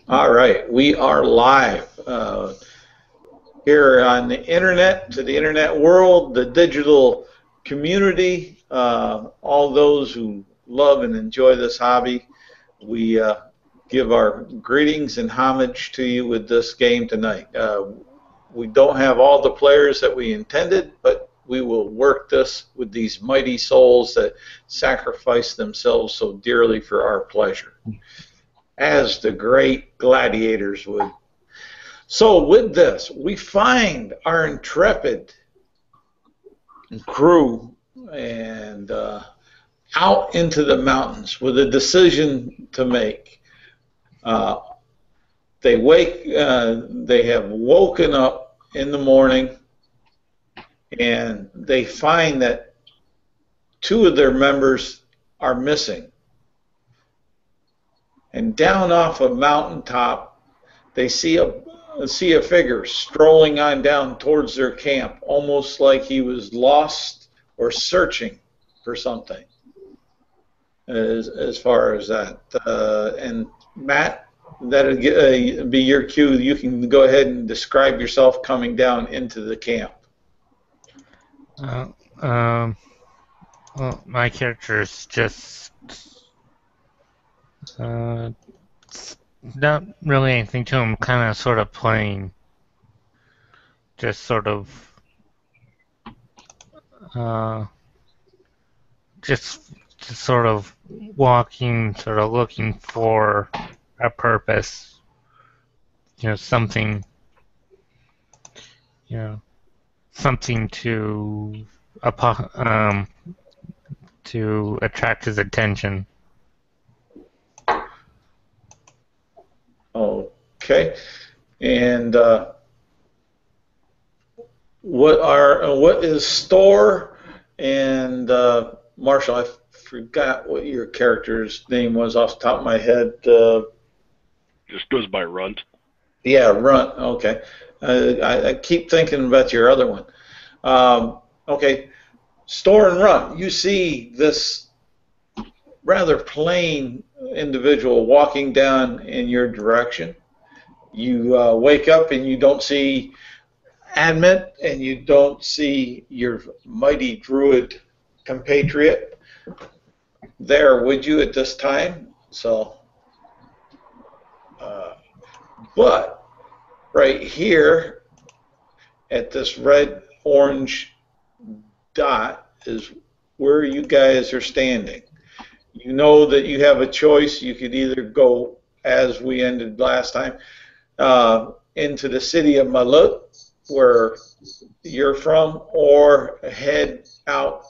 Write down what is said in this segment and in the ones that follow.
All right, we are live here on the internet, to the internet world, the digital community, all those who love and enjoy this hobby. We give our greetings and homage to you with this game tonight. We don't have all the players that we intended, but we will work this with these mighty souls that sacrifice themselves so dearly for our pleasure, as the great gladiators would. So with this, we find our intrepid crew and out into the mountains with a decision to make. They have woken up in the morning and they find that two of their members are missing. And down off a mountaintop, they see a figure strolling on down towards their camp, almost like he was lost or searching for something. As far as that, and Matt, that'll be your cue. You can go ahead and describe yourself coming down into the camp. Well, my character is just not really anything to him. Kind of, sort of playing, just sort of, just sort of walking, sort of looking for a purpose. Something. Something to attract his attention. Okay, and what is store and Marshall? I forgot what your character's name was off the top of my head. Just goes by Runt. Yeah, Runt. Okay, I keep thinking about your other one. Okay, store and Runt. You see this rather plain individual walking down in your direction. You wake up and you don't see Admit and you don't see your mighty druid compatriot there, would you, at this time? So, but right here at this red-orange dot is where you guys are standing. You know that you have a choice. You could either go, as we ended last time, into the city of Malut, where you're from, or head out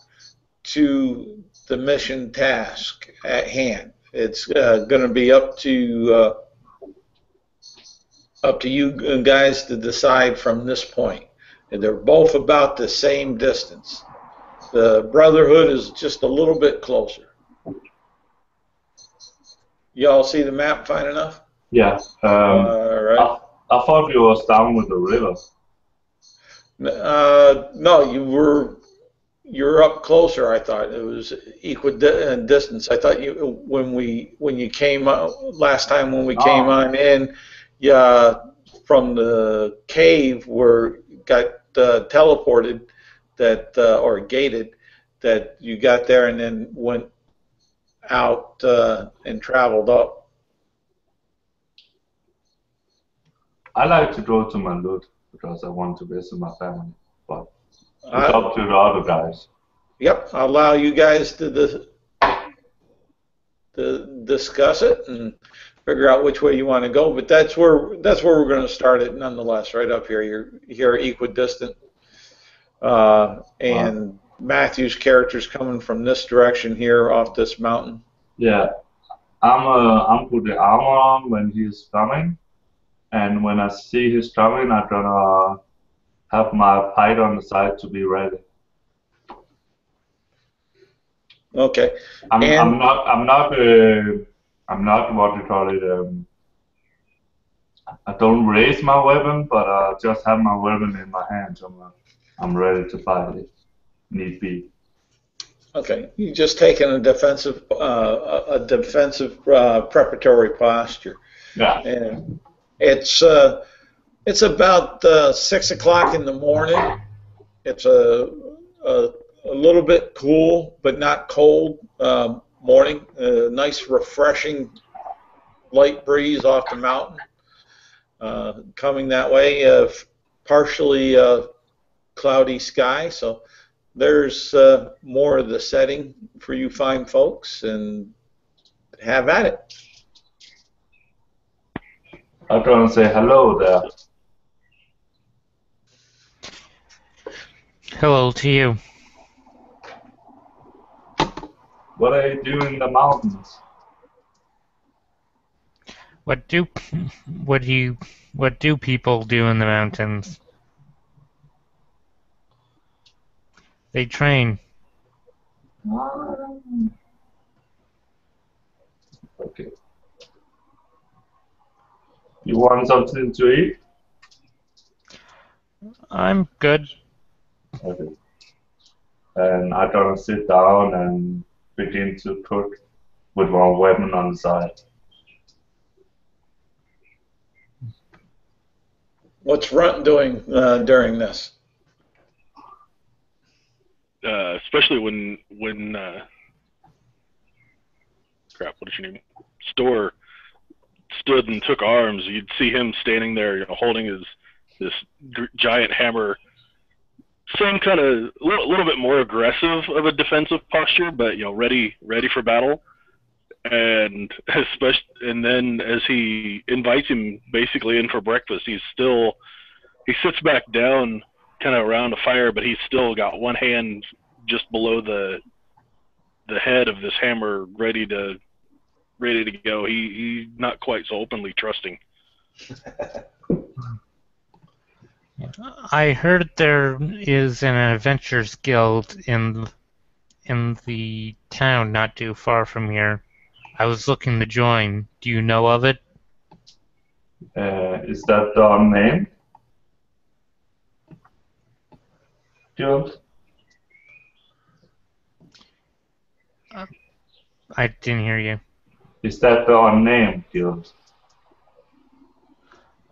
to the mission task at hand. It's going to be up to you guys to decide from this point. And they're both about the same distance. The Brotherhood is just a little bit closer. Y'all see the map fine enough? Yeah. All right. I thought you was down with the river. No, you're up closer. I thought it was equal distance. I thought when you came last time when we came on in, from the cave where got teleported or gated, that you got there and then went out and traveled up. I like to go to Malut because I want to visit my family, but it's up to the other guys. Yep, I'll allow you guys to discuss it and figure out which way you want to go. But that's where we're going to start it, nonetheless. Right up here, you're equidistant, and Matthew's character's coming from this direction here, off this mountain. Yeah, I'm put the armor on when he's coming, and when I see he's coming, I'm gonna have my pike on the side to be ready. Okay. I'm not what you call it. I don't raise my weapon, but I just have my weapon in my hand. So I'm ready to fight if need be. Okay, you just taken a defensive preparatory posture. Yeah. And it's about 6 o'clock in the morning. It's a little bit cool, but not cold morning. A nice, refreshing, light breeze off the mountain coming that way. Partially cloudy sky, so there's more of the setting for you fine folks, and have at it. I'm going to say hello there. Hello to you. What are you doing in the mountains? What do people do in the mountains? They train. Okay. You want something to eat? I'm good. Okay. And I'm gonna sit down and begin to cook with one weapon on the side. What's Runt doing during this? Especially when crap, what did you name? Store stood and took arms. You'd see him standing there, holding this giant hammer. Same kind of little bit more aggressive of a defensive posture, but ready for battle. And then as he invites him basically in for breakfast, he sits back down, kind of around a fire, but he's still got one hand just below the head of this hammer, ready to go. He's not quite so openly trusting. I heard there is an adventures guild in the town not too far from here. I was looking to join. Do you know of it? Is that the unnamed guild? I didn't hear you. Is that the unnamed guild?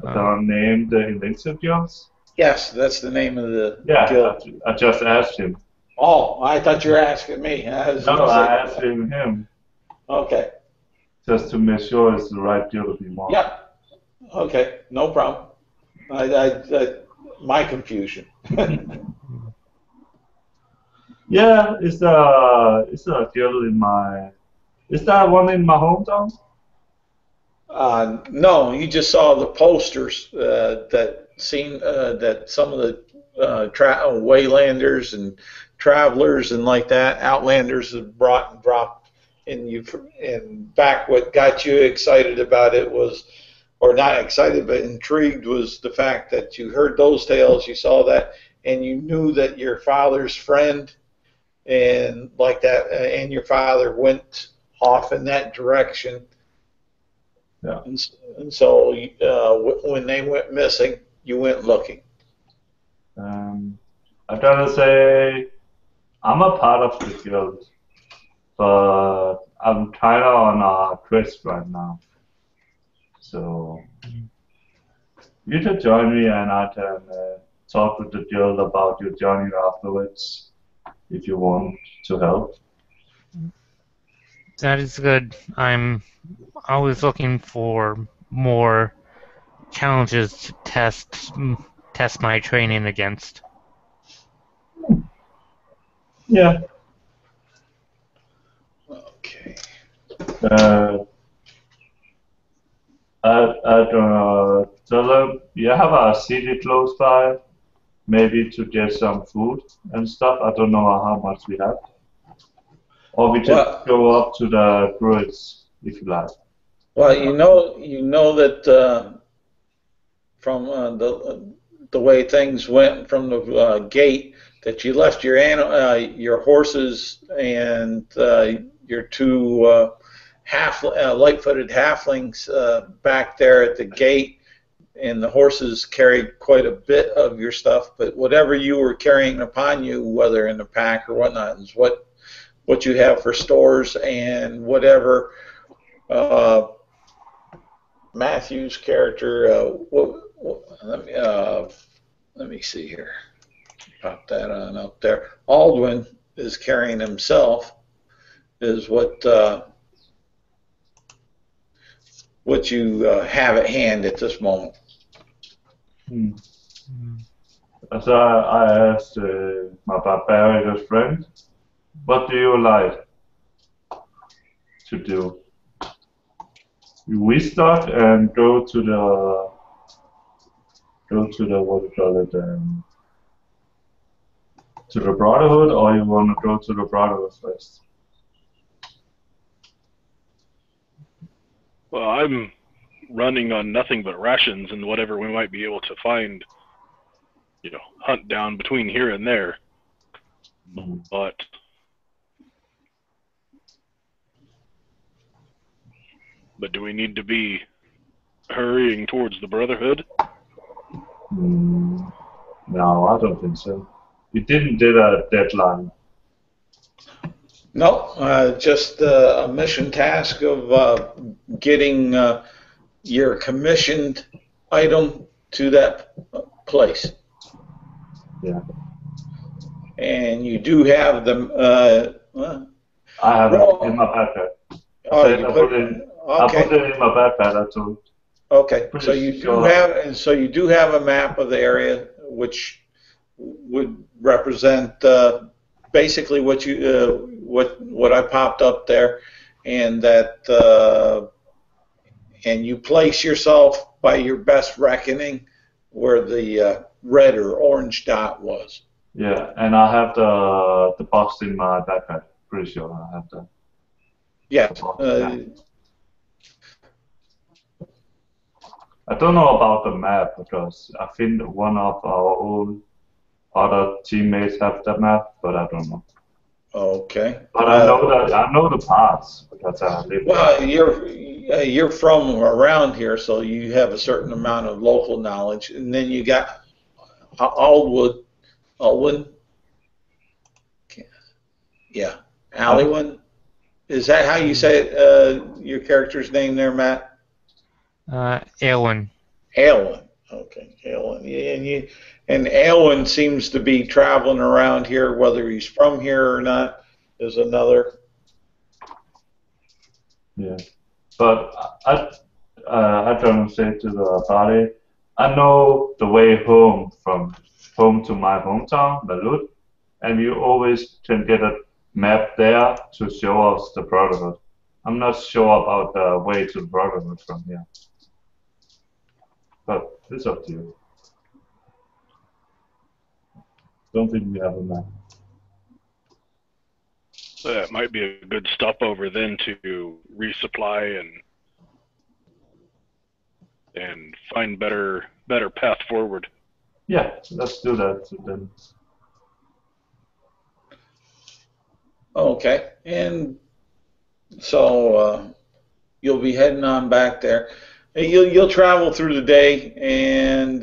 The unnamed adventure guilds? Yes, that's the name of the Yeah, guild. I just asked him. Oh, I thought you were asking me. No, I asked him. Okay. Just to make sure it's the right guild we want. Yep. Okay, no problem. My confusion. Yeah, it's a guild in my. Is that one in my hometown? No, you just saw the posters that some of the Waylanders and travelers and like that, Outlanders have brought and dropped in you. In fact, what got you excited about it was, or not excited, but intrigued, was the fact that you heard those tales, you saw that, and you knew that your father's friend and like that, and your father went off in that direction. Yeah. And so when they went missing, you went looking. I gotta say, I'm a part of the guild, but I'm kind of on a quest right now. So you can join me, and I can talk with the guild about your journey afterwards, if you want to help. That is good. I'm always looking for more challenges to test my training against. Yeah. Okay. Tell them you have a city close by, maybe to get some food and stuff. I don't know how much we have. Or we just go up to the druids if you like. Well, you know that from the way things went from the gate, that you left your horses and your two light-footed halflings back there at the gate, and the horses carried quite a bit of your stuff. But whatever you were carrying upon you, whether in a pack or whatnot, is what you have for stores, and whatever Matthew's character. Let me see here. Pop that on up there. Aldwin is carrying himself. Is what you have at hand at this moment. So I asked my barbarian friend, what do you like to do? We start and go to the what do you call it, to the Brotherhood, or you want to go to the Brotherhood first? Well, I'm running on nothing but rations and whatever we might be able to find, you know, hunt down between here and there. But do we need to be hurrying towards the Brotherhood? No, I don't think so. You didn't do a deadline. No, just a mission task of getting your commissioned item to that place. Yeah. And you do have them. I have it in my backpack. I put it in my backpack. I told. Okay, so you do have a map of the area, which would represent basically what you what I popped up there, and that and you place yourself by your best reckoning where the red or orange dot was. Yeah, and I have the box in my backpack. Pretty sure I have that. Yeah. I don't know about the map because I think one of our own other teammates have that map, but I don't know. Okay. But I know the parts because I live. Well, you're from around here, so you have a certain amount of local knowledge, and then you got Alwyn. Yeah, Alwyn. Is that how you say it, your character's name there, Matt? Aylwin. Aylwin. Okay, Aylwin. Yeah, and Aylwin seems to be traveling around here, whether he's from here or not, is another. Yeah, but I don't say to the party, I know the way home from home to my hometown, Malut, and you always can get a map there to show us the Brotherhood. I'm not sure about the way to the Brotherhood from here. But it's up to you. Don't think we have a map. That might be a good stopover then to resupply and find better path forward. Yeah, let's do that then. Okay, and so you'll be heading on back there. You'll travel through the day, and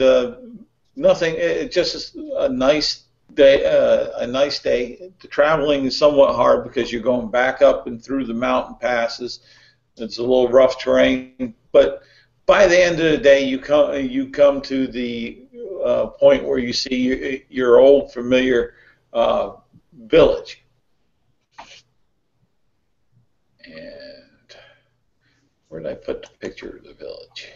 nothing. It's just a nice day. The traveling is somewhat hard because you're going back up and through the mountain passes. It's a little rough terrain, but by the end of the day, you come to the point where you see your old familiar village. And where did I put the picture of the village?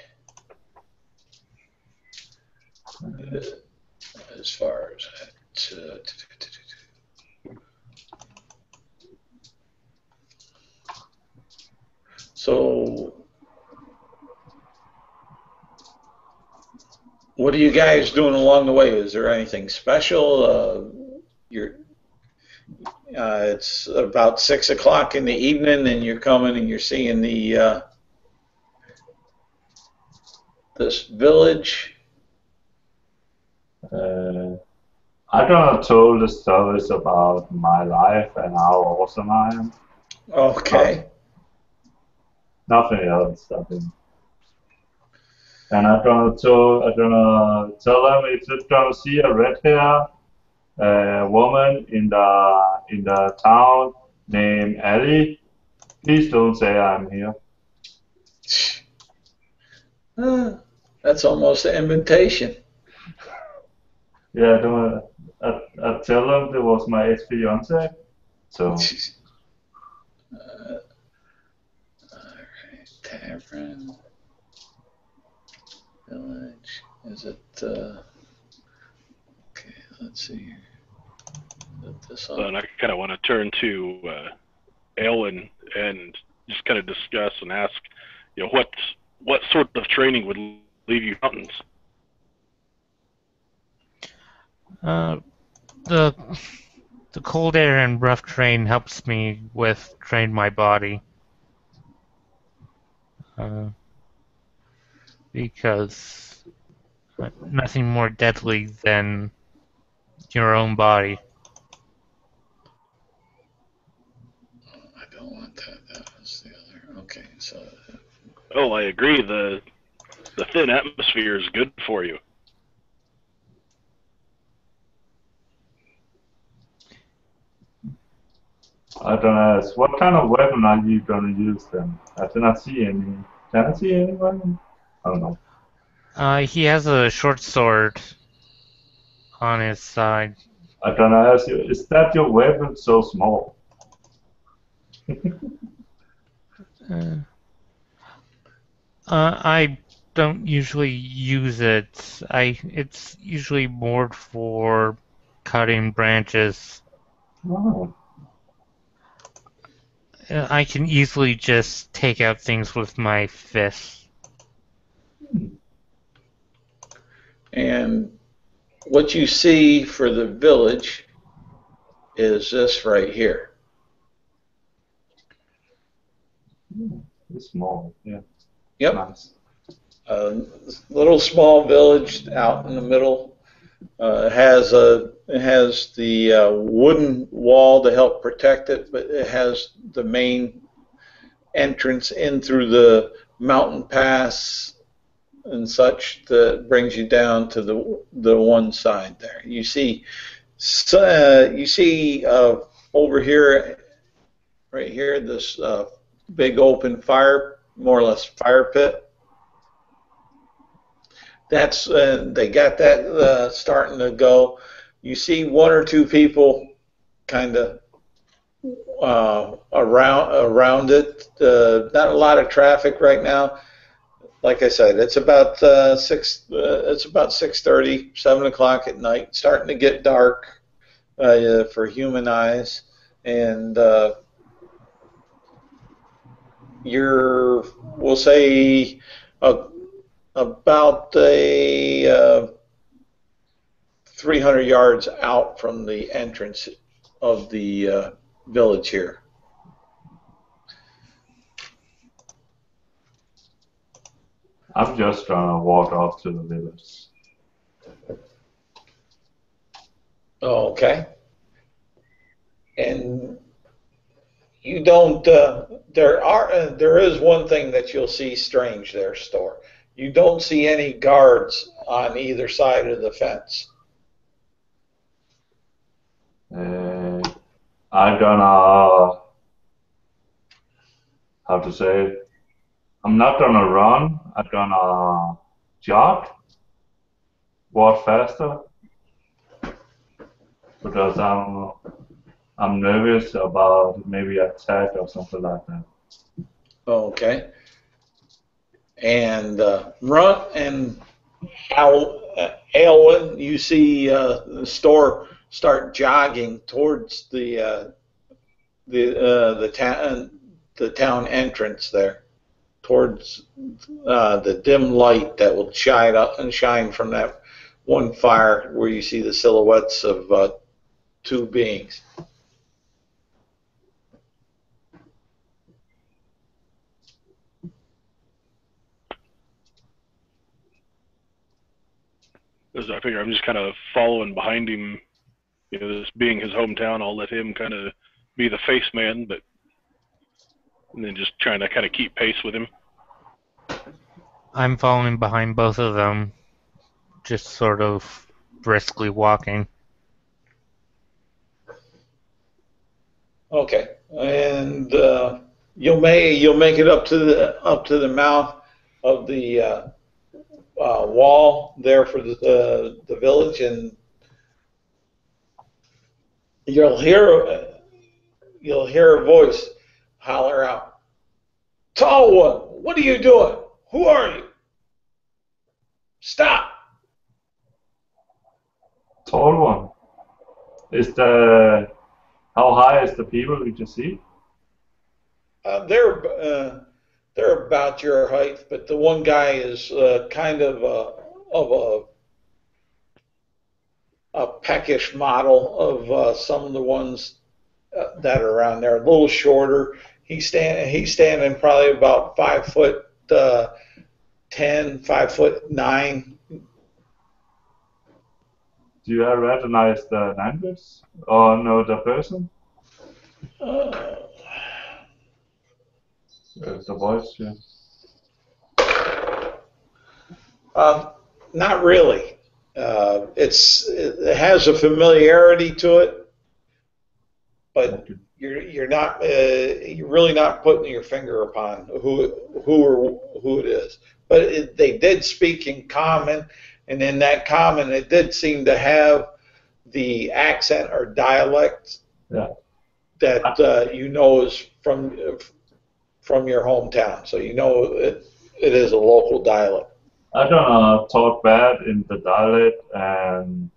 As far as that. So, what are you guys doing along the way? Is there anything special? It's about 6 o'clock in the evening, and you're coming and you're seeing the this village. I gonna told the stories about my life and how awesome I am. Okay. Nothing else, I think. And I'm gonna tell them if they're gonna see a red hair woman in the town named Ellie, please don't say I'm here. That's almost an invitation. Yeah, I tell them there was my ex-fiance. So Alright, Tavern Village. Is it okay, let's see here. Is it this one? And I kind of want to turn to Aylwin and just kind of discuss and ask, what sort of training would leave you mountains? The cold air and rough terrain helps me train my body. Because nothing more deadly than your own body. I don't want that. That was the other. Okay, so. Oh, I agree. The thin atmosphere is good for you. I don't ask, what kind of weapon are you gonna use then? I do not see any. Can I see any weapon? I don't know. He has a short sword on his side. I don't ask you, is that your weapon so small? I don't usually use it. It's usually more for cutting branches. Oh. I can easily just take out things with my fists. And what you see for the village is this right here. It's small, yeah. Yep. Nice. A little small village out in the middle. It has the wooden wall to help protect it, but it has the main entrance in through the mountain pass and such that brings you down to the one side there. You see over here, right here, this big open fire, more or less fire pit. That's they got that starting to go. You see one or two people kind of around it. Not a lot of traffic right now. Like I said, it's about 6:30, 7 o'clock at night. Starting to get dark for human eyes, and we'll say about 300 yards out from the entrance of the village here. I'm just gonna walk up to the village. Okay. And you don't. There is one thing that you'll see strange there, Store. You don't see any guards on either side of the fence. I'm gonna, how to say it? I'm not gonna run. I'm gonna jog, walk faster, because I'm nervous about maybe attack or something like that. Okay. And run and Aylwin, you see the Store start jogging towards the town entrance there, towards the dim light that will shine up and shine from that one fire where you see the silhouettes of two beings. As I figure I'm just kind of following behind him. This being his hometown, I'll let him kind of be the face man, and then just trying to kind of keep pace with him. I'm following behind both of them, just sort of briskly walking. Okay, and you'll make it up to the mouth of the wall there for the village, and you'll hear a voice holler out, "Tall one, what are you doing? Who are you? Stop!" Tall one. How high is the people you can see? They're about your height, but the one guy is kind of a peckish model of some of the ones that are around there. A little shorter. He's standing probably about 5'10", 5'9". Do you recognize the language or know the person? The voice, yeah. Not really. It has a familiarity to it, but you're really not putting your finger upon who it is. But they did speak in common, and in that common, it did seem to have the accent or dialect that you know is from your hometown, so you know it is a local dialect. I don't talk bad in the dialect, and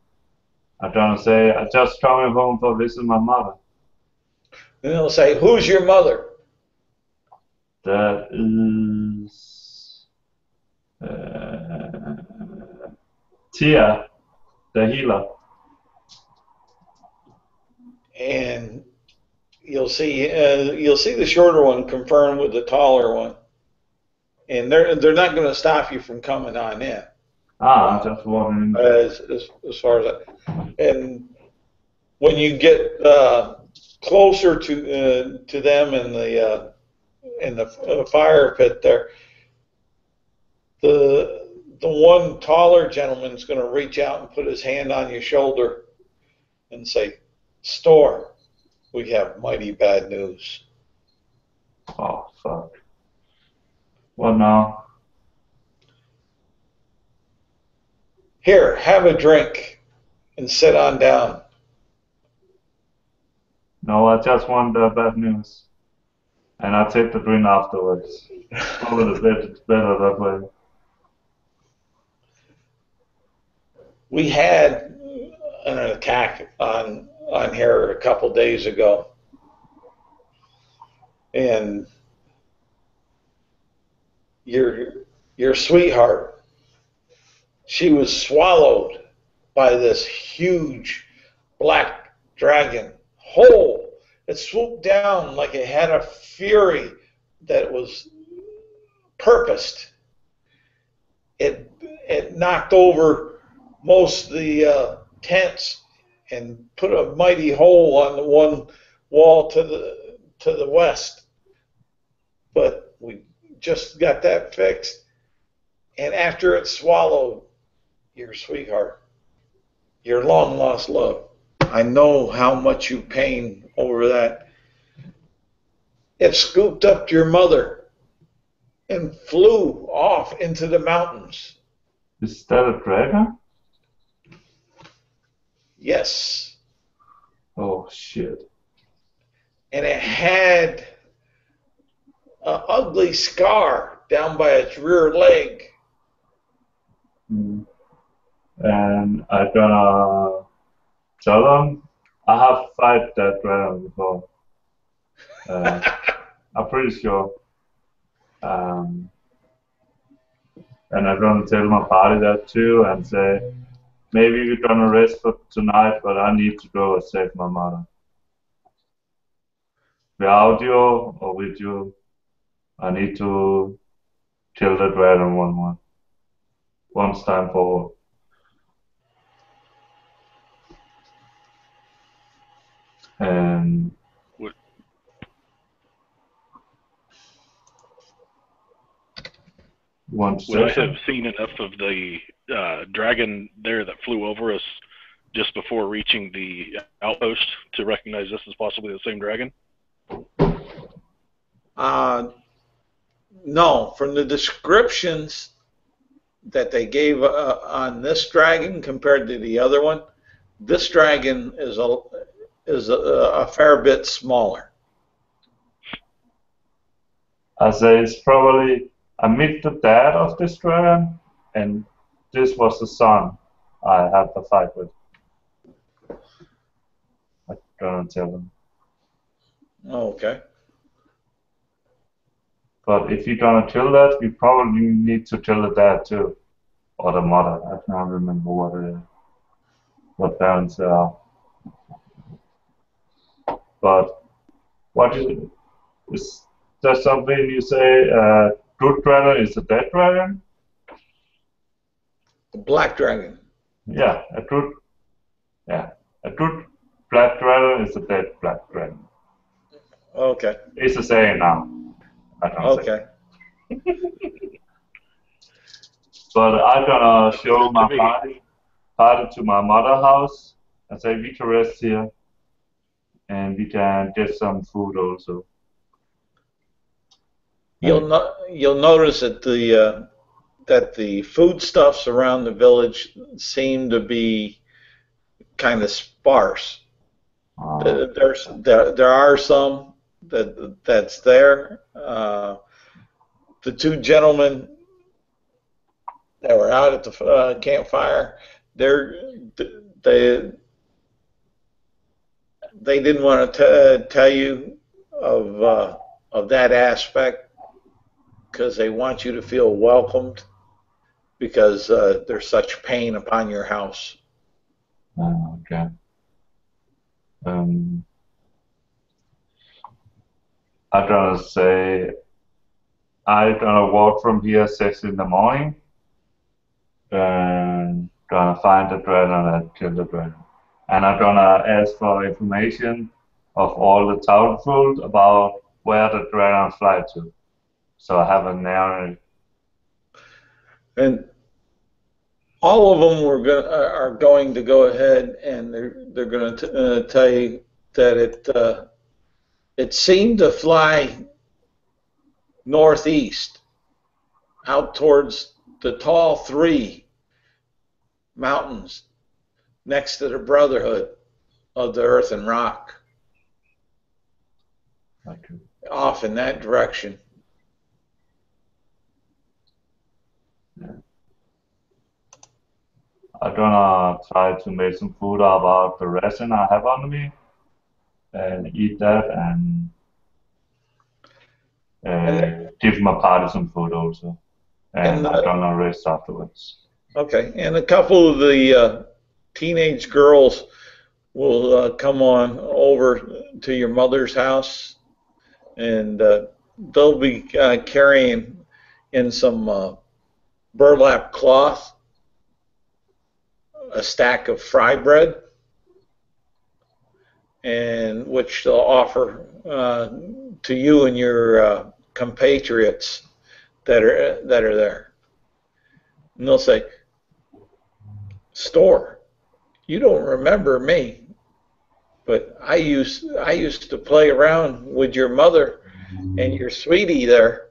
I don't say I just coming home to visit my mother. And they'll say, "Who's your mother?" That is Tia, the healer. And you'll see the shorter one confirm with the taller one, and they're not going to stop you from coming on in. I'm just wondering. As far as that, and when you get closer to them in the fire pit there, the one taller gentleman is going to reach out and put his hand on your shoulder and say, "Store, we have mighty bad news." Oh, fuck. What now? Here, have a drink and sit on down. No, I just want the bad news. And I take the drink afterwards. Probably it's better that way. We had an attack on here a couple days ago, and your sweetheart, she was swallowed by this huge black dragon whole. It swooped down like it had a fury that was purposed. It knocked over most of the tents and put a mighty hole on the one wall to the west. But we just got that fixed. And after it swallowed your sweetheart, your long lost love, I know how much you pain over that. It scooped up your mother and flew off into the mountains. Is that a dragon? Yes. Oh, shit. And it had an ugly scar down by its rear leg. And I'm gonna tell them I have fight that dragon before. I'm pretty sure. And I'm gonna tell my party that too and say, maybe we're gonna rest for tonight, but I need to go and save my mother. Without you or with you, I need to kill the dragon once time forward. And would I have seen enough of the dragon there that flew over us just before reaching the outpost to recognize this as possibly the same dragon? No, from the descriptions that they gave on this dragon compared to the other one. This dragon is a fair bit smaller. I say it's probably I met the dad of this dragon, and this was the son I had the fight with. I'm gonna tell him. Okay. But if you're gonna tell that, you probably need to tell the dad too, or the mother. I can't remember what parents are. But what is that something you say? Good dragon is a dead dragon? The black dragon. Yeah, a good black dragon is a dead black dragon. Okay. It's the same now. I don't say. Okay. But I'm gonna show my party to my mother's house and say we can rest here, and we can get some food also. You'll notice that the foodstuffs around the village seem to be kind of sparse. There are some that's there. The two gentlemen that were out at the campfire, they didn't want to tell you of that aspect because they want you to feel welcomed because there's such pain upon your house. Okay. I'm gonna say I'm gonna walk from here 6 in the morning and gonna find the dragon and kill the dragon. And I'm gonna ask for information of all the townfolk about where the dragon fly to. So I have a narrative. And all of them are going to go ahead and they're going to tell you that it seemed to fly northeast out towards the tall 3 mountains next to the Brotherhood of the Earth and Rock. Okay. Off in that direction. Yeah. I'm gonna try to make some food about the resin I have on me and eat that and give my party some food also. And I'm gonna rest afterwards. Okay, and a couple of the teenage girls will come on over to your mother's house, and they'll be carrying in some burlap cloth a stack of fry bread, and which they'll offer to you and your compatriots that are there. And they'll say, "Store, you don't remember me, but I used to play around with your mother and your sweetie there,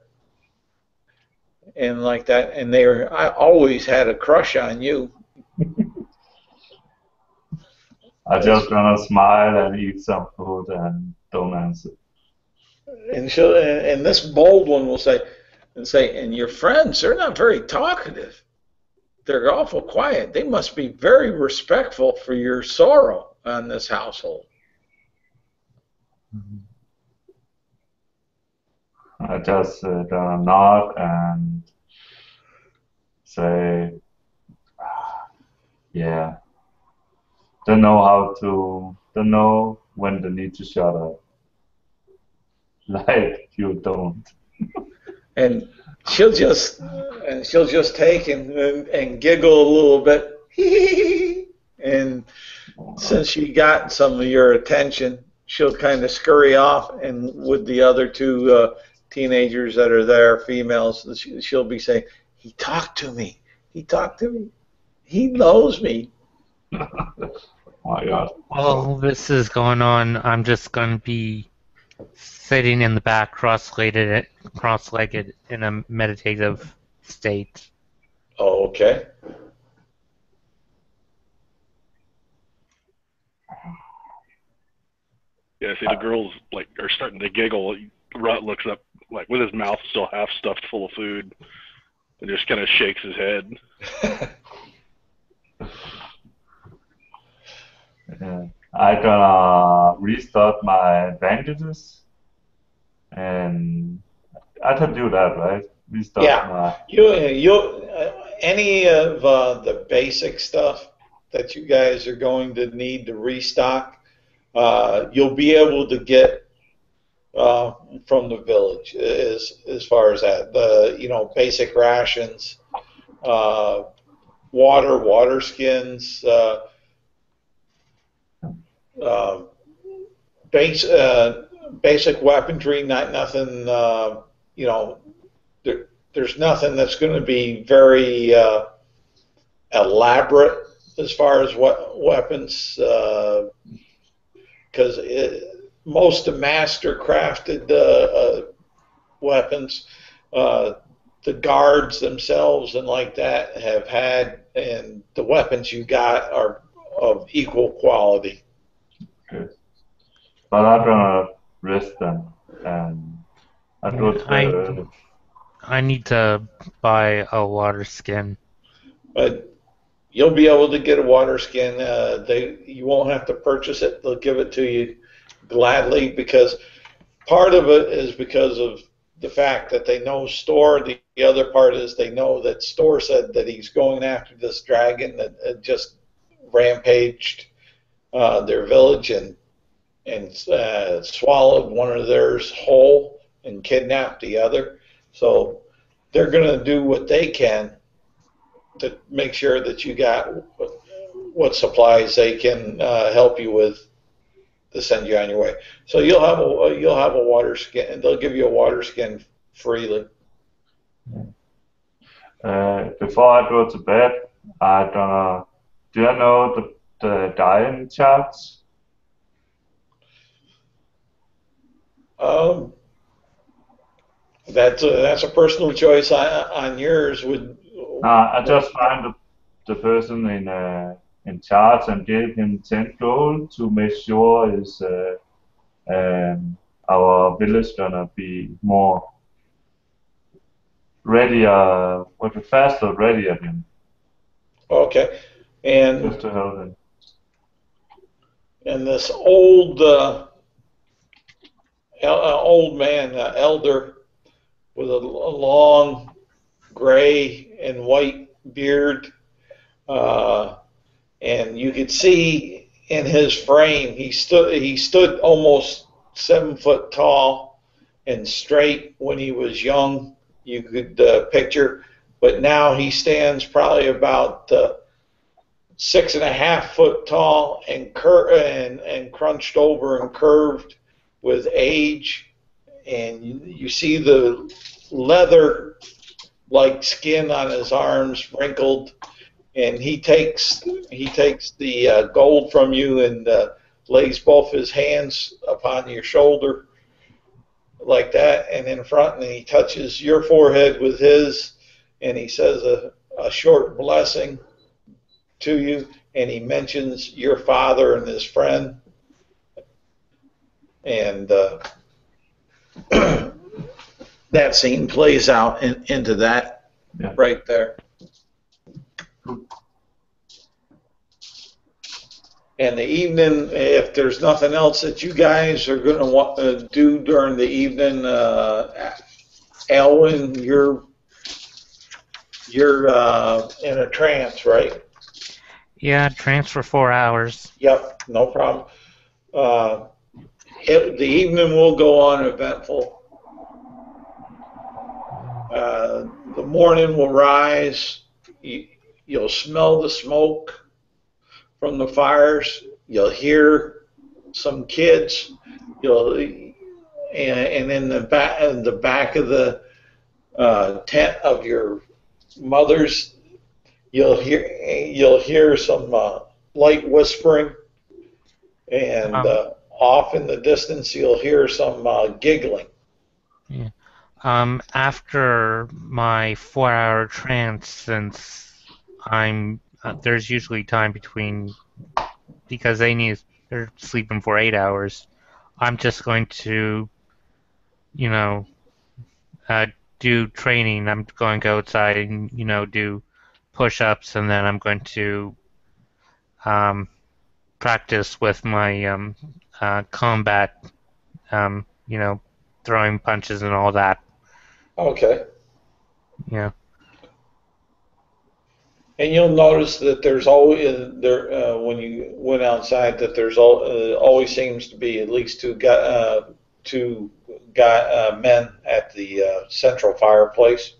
and like that. And I always had a crush on you." I just gonna smile and eat some food and don't answer. And this bold one will say, and your friends, they're not very talkative. They're awful quiet. They must be very respectful for your sorrow on this household. I just gonna nod and say, yeah. Don't know when they need to shut up. Like you don't. And she'll just take and giggle a little bit. And since she got some of your attention, she'll kind of scurry off, and with the other 2 teenagers that are there, females, she'll be saying, "He talked to me. He talked to me. He knows me." Oh my God. While this is going on, I'm just going to be sitting in the back, cross-legged in a meditative state. Oh, okay. Yeah, see, the girls like are starting to giggle. Rut looks up, like with his mouth still half stuffed full of food, and just kind of shakes his head. I gonna restart my advantages, and I can do that, right? Restart Yeah, my. you any of the basic stuff that you guys are going to need to restock, you'll be able to get from the village as far as that. The basic rations, water skins, uh, basic weaponry. Nothing. There's nothing that's going to be very elaborate as far as what weapons, because most of master crafted weapons, the guards themselves and like that have had, and the weapons you got are of equal quality. Okay. But I'm gonna rest then, and I go to bed early. I need to buy a water skin. But you'll be able to get a water skin. You won't have to purchase it. They'll give it to you gladly, because part of it is because of the fact that they know Store. The other part is they know that Store said that he's going after this dragon that just rampaged their village and swallowed one of theirs whole and kidnapped the other. So they're going to do what they can to make sure that you got what supplies they can help you with to send you on your way. So you'll have a water skin, and they'll give you a water skin freely. Before I go to bed, I gonna. Do you know the dying charts? That's a personal choice on yours. I just find the person in charge and gave him 10 gold to make sure our village gonna be more ready, faster ready again. Okay, and Just to help him. And this old man, elder, with a long gray and white beard, and you could see in his frame he stood almost 7 foot tall and straight when he was young. You could picture, but now he stands probably about 6.5 foot tall and crunched over and curved with age, and you see the leather-like skin on his arms wrinkled, and he takes the gold from you and lays both his hands upon your shoulder like that, and in front, and he touches your forehead with his, and he says a short blessing to you, and he mentions your father and his friend, and that scene plays out into that right there. And the evening, if there's nothing else that you guys are going to want to do during the evening, Alwyn, you're in a trance, right? Yeah, trance for 4 hours. Yep, no problem. The evening will go on eventful. The morning will rise. You'll smell the smoke from the fires. You'll hear some kids. And in the back of the tent of your mother's, you'll hear some light whispering, and off in the distance you'll hear some giggling. Yeah. After my 4-hour trance, since I'm there's usually time between because they're sleeping for 8 hours. I'm just going to, you know, do training. I'm going to go outside and do push-ups, and then I'm going to practice with my combat, throwing punches and all that. Okay. Yeah. And you'll notice that there's always when you went outside that there's always seems to be at least two men at the central fireplace.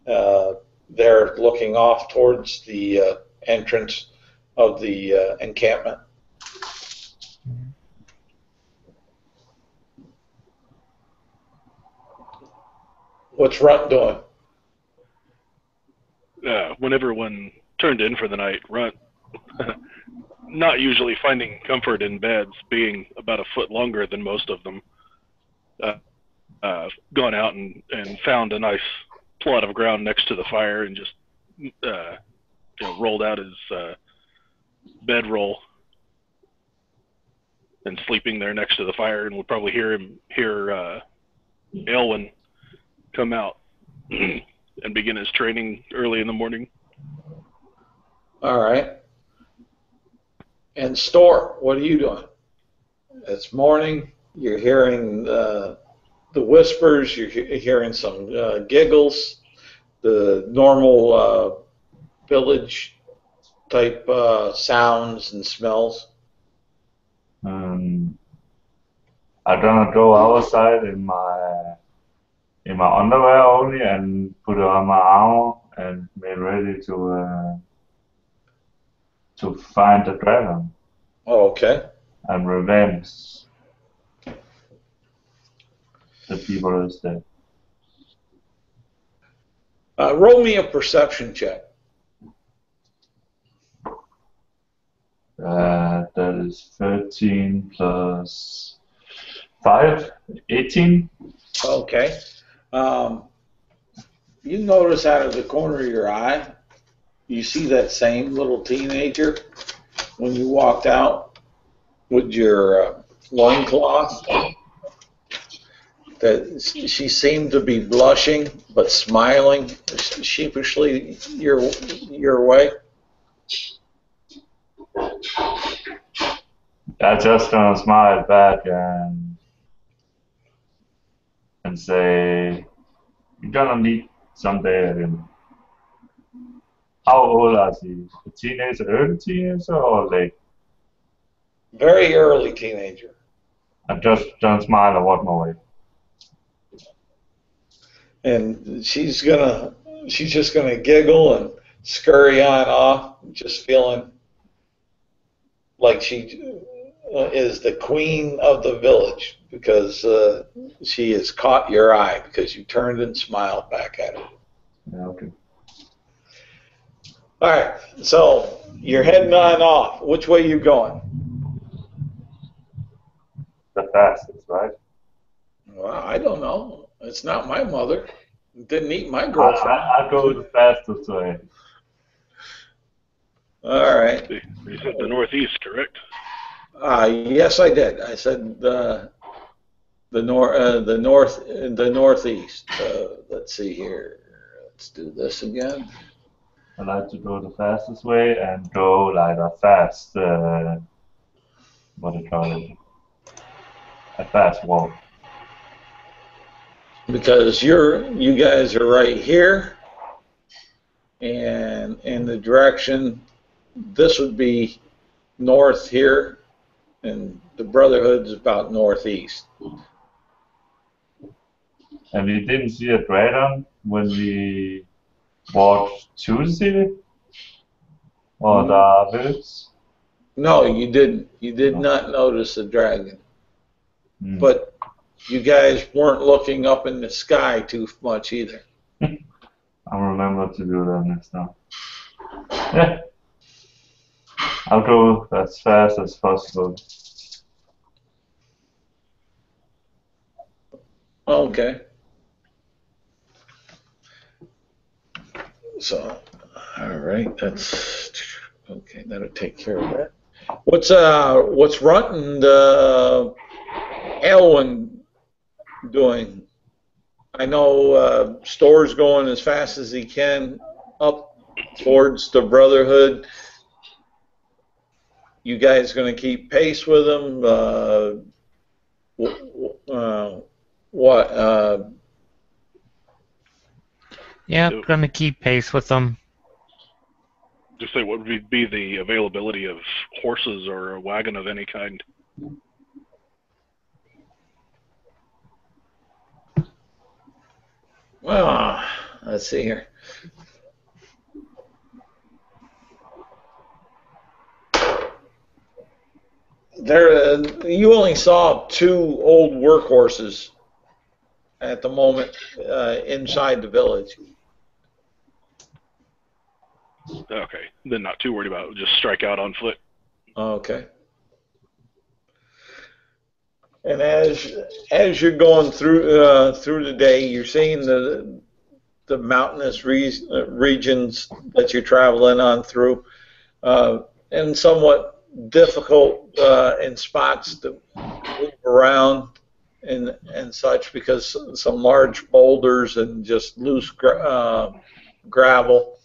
They're looking off towards the entrance of the encampment. What's Runt doing? When everyone turned in for the night, Runt, not usually finding comfort in beds, being about a foot longer than most of them, gone out and found a nice plot of ground next to the fire and just rolled out his bedroll and sleeping there next to the fire, and we'll probably hear Elwyn come out and begin his training early in the morning. All right. And Store, what are you doing? It's morning. You're hearing the whispers. You're hearing some giggles. The normal village type sounds and smells. I'm gonna go outside in my underwear only and put on my armor and be ready to find the dragon Oh, okay. and revenge the people who's dead. Roll me a perception check. That is 13 plus 5, 18. Okay. You notice out of the corner of your eye, you see that same little teenager when you walked out with your loincloth. That she seemed to be blushing but smiling sheepishly your way. I just gonna smile back and say, "You're gonna need someday again." How old are she? A teenager, early teenager, or late? Very early teenager. I just don't smile and walk my way. And she's just gonna giggle and scurry on off, just feeling like she is the queen of the village because she has caught your eye because you turned and smiled back at her. Yeah, okay. All right, so you're heading on off. Which way are you going? The fastest, right? Well, I don't know. It's not my mother. Didn't eat my girlfriend. I go the fastest way. All right. You said the northeast, correct? Yes, I did. I said the northeast. Let's see here. Let's do this again. I like to go the fastest way and go like a fast, what do you call it? A fast walk. Because you guys are right here, and in the direction, this would be north here, and the Brotherhood's about northeast. And we didn't see a dragon when we walked to the city or the village. No, you didn't. You did not notice a dragon. Mm. But you guys weren't looking up in the sky too much either. I'll remember to do that next time. Yeah. I'll go as fast as possible. Okay. So, all right, that's okay. That'll take care of that. What's Runt and Elwyn doing? I know Store's going as fast as he can up towards the Brotherhood. You guys going to keep pace with him? What? Yeah, gonna keep pace with them. Just say what would be the availability of horses or a wagon of any kind? Well, let's see here. You only saw 2 old workhorses at the moment inside the village. Okay, then not too worried about it. Just strike out on foot. Okay. And as you're going through the day, you're seeing the mountainous regions that you're traveling on through, and somewhat difficult in spots to move around and such because some large boulders and just loose gravel.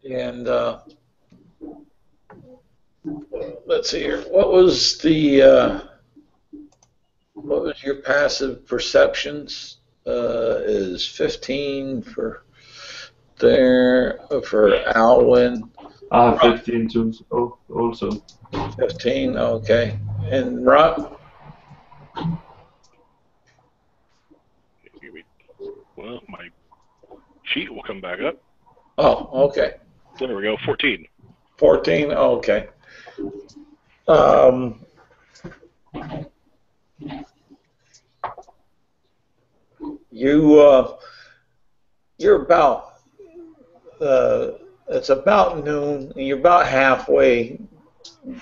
And let's see here. What was your passive perceptions? Is 15 for Alwyn. I have 15 too, also. 15, okay. And Rob? Well, my sheet will come back up. Oh, okay. There we go, 14. 14, okay. You're about it's about noon, and you're about halfway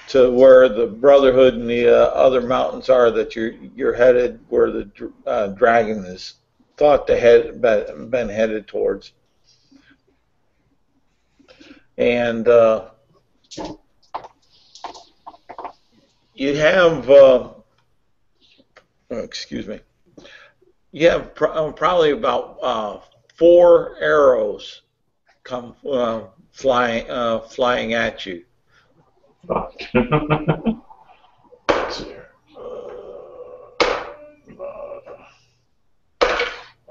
to where the Brotherhood and the other mountains are that you're headed, where the dragon is thought to been headed towards. And you have excuse me. You have probably about 4 arrows come flying at you.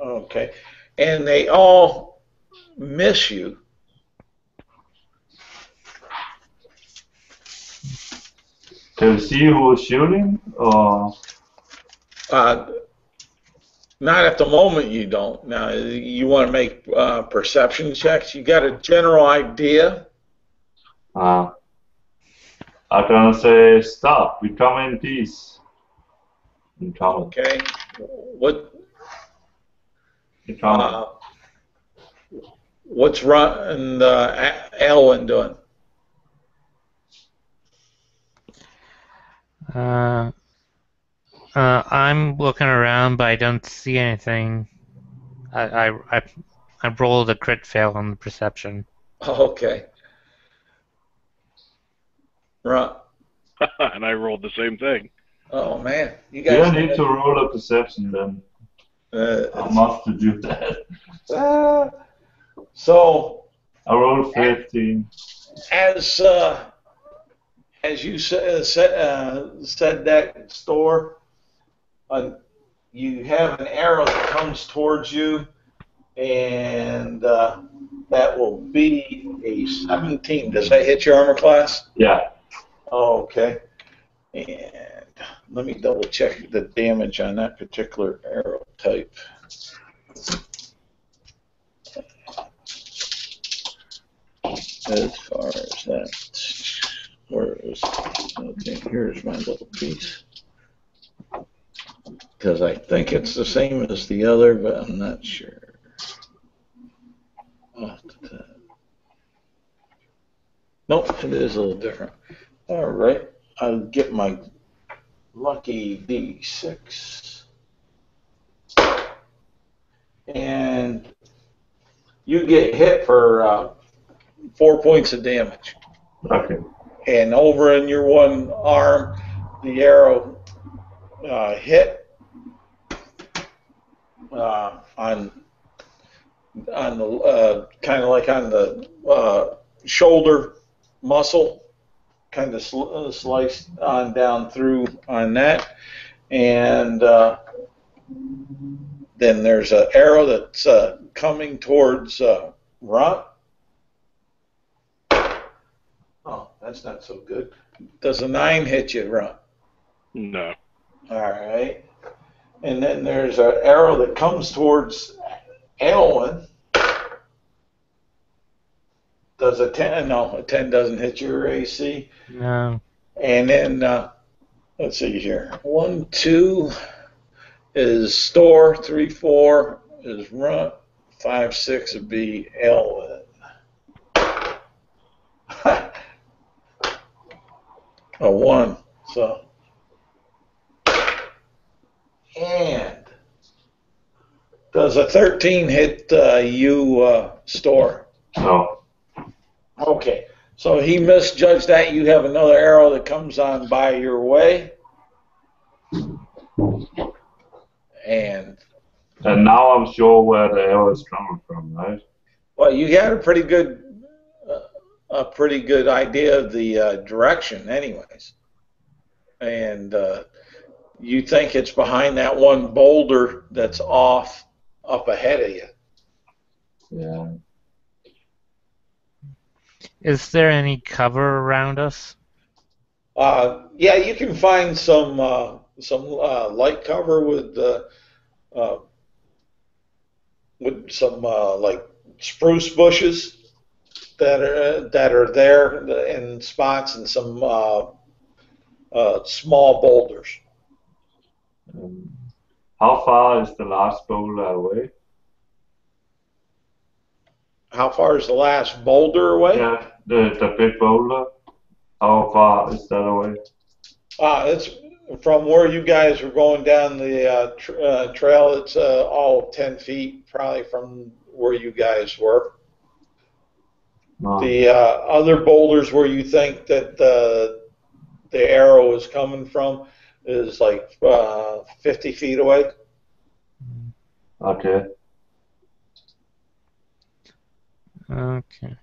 Okay, and they all miss you. Can you see who is shooting? Or? Not at the moment, you don't. Now, you want to make perception checks. You got a general idea? I'm gonna say stop. We come in peace. Okay. What? What's Ron and Elwyn doing? I'm looking around, but I don't see anything. I rolled a crit fail on the perception. Okay. Ron. And I rolled the same thing. Oh man, you guys. You need to roll a perception then. I must do that. So. I rolled 15. As you said that, Store, you have an arrow that comes towards you, and that will be a 17. Does that hit your armor class? Yeah. Oh, okay. And let me double check the damage on that particular arrow type. As far as that, where is, okay, here's my little piece. Because I think it's the same as the other, but I'm not sure. Nope, it is a little different. All right, I'll get my lucky D6. And you get hit for 4 points of damage. Okay. And over in your one arm, the arrow hit on the kind of like on the shoulder muscle, kind of sliced on down through on that, and then there's an arrow that's coming towards Runt. Oh, that's not so good. Does a 9 hit you, Runt? No. All right. And then there's an arrow that comes towards Elwyn. Does a 10? No, a 10 doesn't hit your AC. No. And then, let's see here. 1, 2 is Store. 3, 4 is Runt. 5, 6 would be Elwyn. A 1. So. And does a 13 hit you, Store? No. Okay, so he misjudged that. You have another arrow that comes on by your way. And now I'm sure where the arrow is coming from, right? well, you had a pretty good idea of the direction, anyways. And you think it's behind that one boulder that's off up ahead of you. Yeah. Is there any cover around us? Yeah, you can find some light cover with some like spruce bushes that are there in spots, and some small boulders. How far is the last boulder away? How far is the last boulder away? Yeah, the big boulder. How far is that away? It's from where you guys are going down the trail. It's all 10 feet, probably, from where you guys were. No. The other boulders where you think that the arrow is coming from is like 50 feet away. Okay. Okay.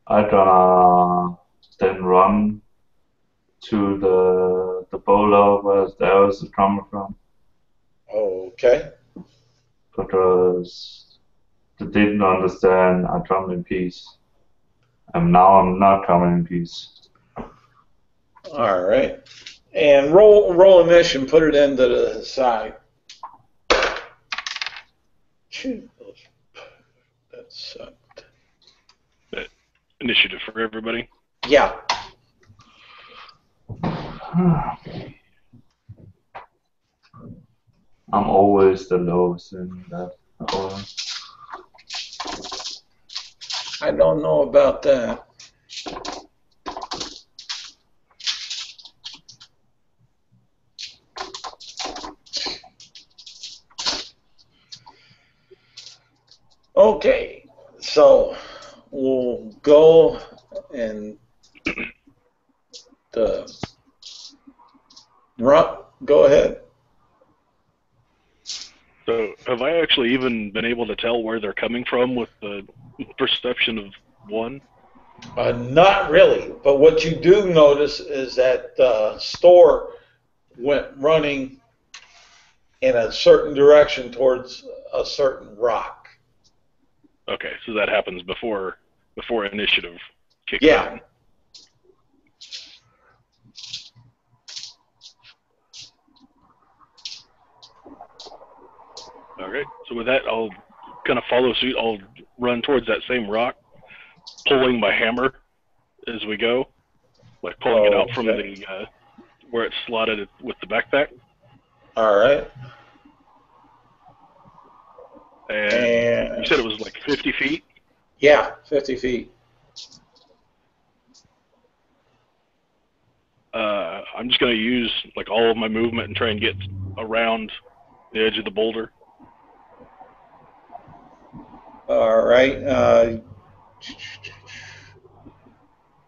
I'm gonna then run to the boulder where the arrows is coming from, Okay. because they didn't understand I come in peace, and now I'm not coming in peace. All right. And roll a mission, put it into the side. Phew, that sucked. Initiative for everybody. Yeah. I'm always the lowest in that order. I don't know about that. Okay, so we'll go and go ahead. So have I actually even been able to tell where they're coming from with the perception of 1? Not really, but what you do notice is that Store went running in a certain direction towards a certain rock. Okay, so that happens before initiative kicks Yeah. in. Alright, so with that, I'll kind of follow suit. I'll run towards that same rock, pulling my hammer as we go, like pulling it out from the where it's slotted with the backpack. All right. And you said it was like 50 feet? Yeah, 50 feet. I'm just going to use like all of my movement and try and get around the edge of the boulder. All right.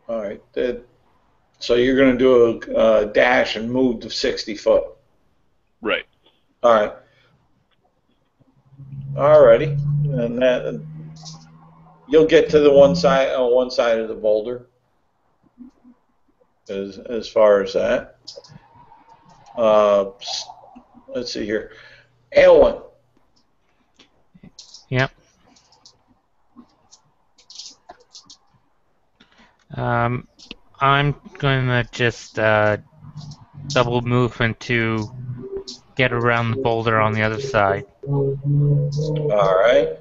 All right. So you're going to do a dash and move to 60 foot. Right. All right. Alrighty. And that you'll get to the one side on one side of the boulder. As far as that. Let's see here. Aylwin. Yep. I'm gonna just double movement to get around the boulder on the other side. All right.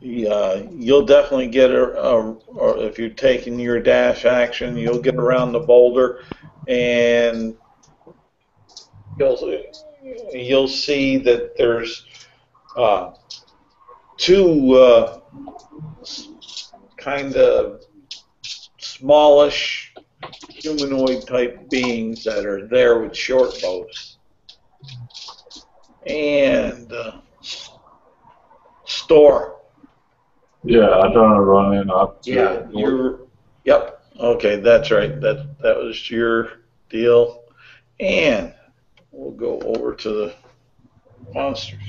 You'll definitely get or if you're taking your dash action, you'll get around the boulder, and you'll see that there's two kind of smallish humanoid type beings that are there with short bows. And Store. Yeah, I don't run in up to Yeah, yep. Okay, that's right. That was your deal. And we'll go over to the monsters.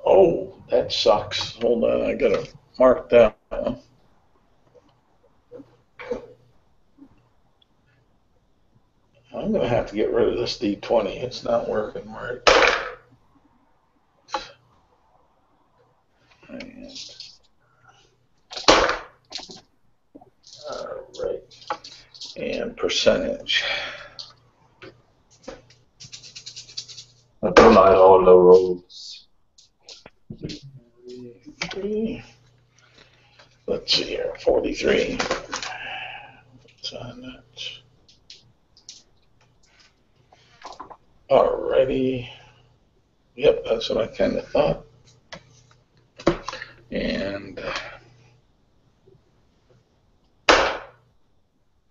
Oh, that sucks. Hold on, I gotta mark that one. I'm gonna have to get rid of this D20. It's not working right. All right. And percentage. I don't like all the rolls. Let's see here, 43. What's on that? Alrighty. Yep, that's what I kind of thought. And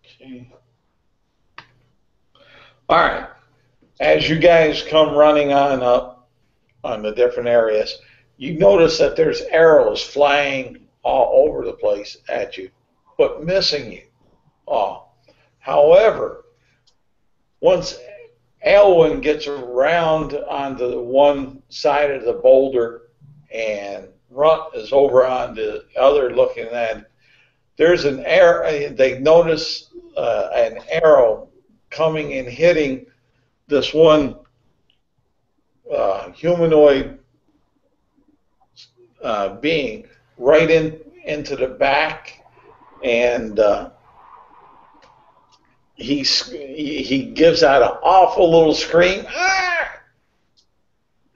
okay. All right. As you guys come running on up on the different areas, you notice that there's arrows flying all over the place at you, but missing you. However, once Aylwin gets around onto the one side of the boulder and Runt is over on the other looking at it, there's an arrow. They notice an arrow coming and hitting this one humanoid being right into the back, and he gives out an awful little scream,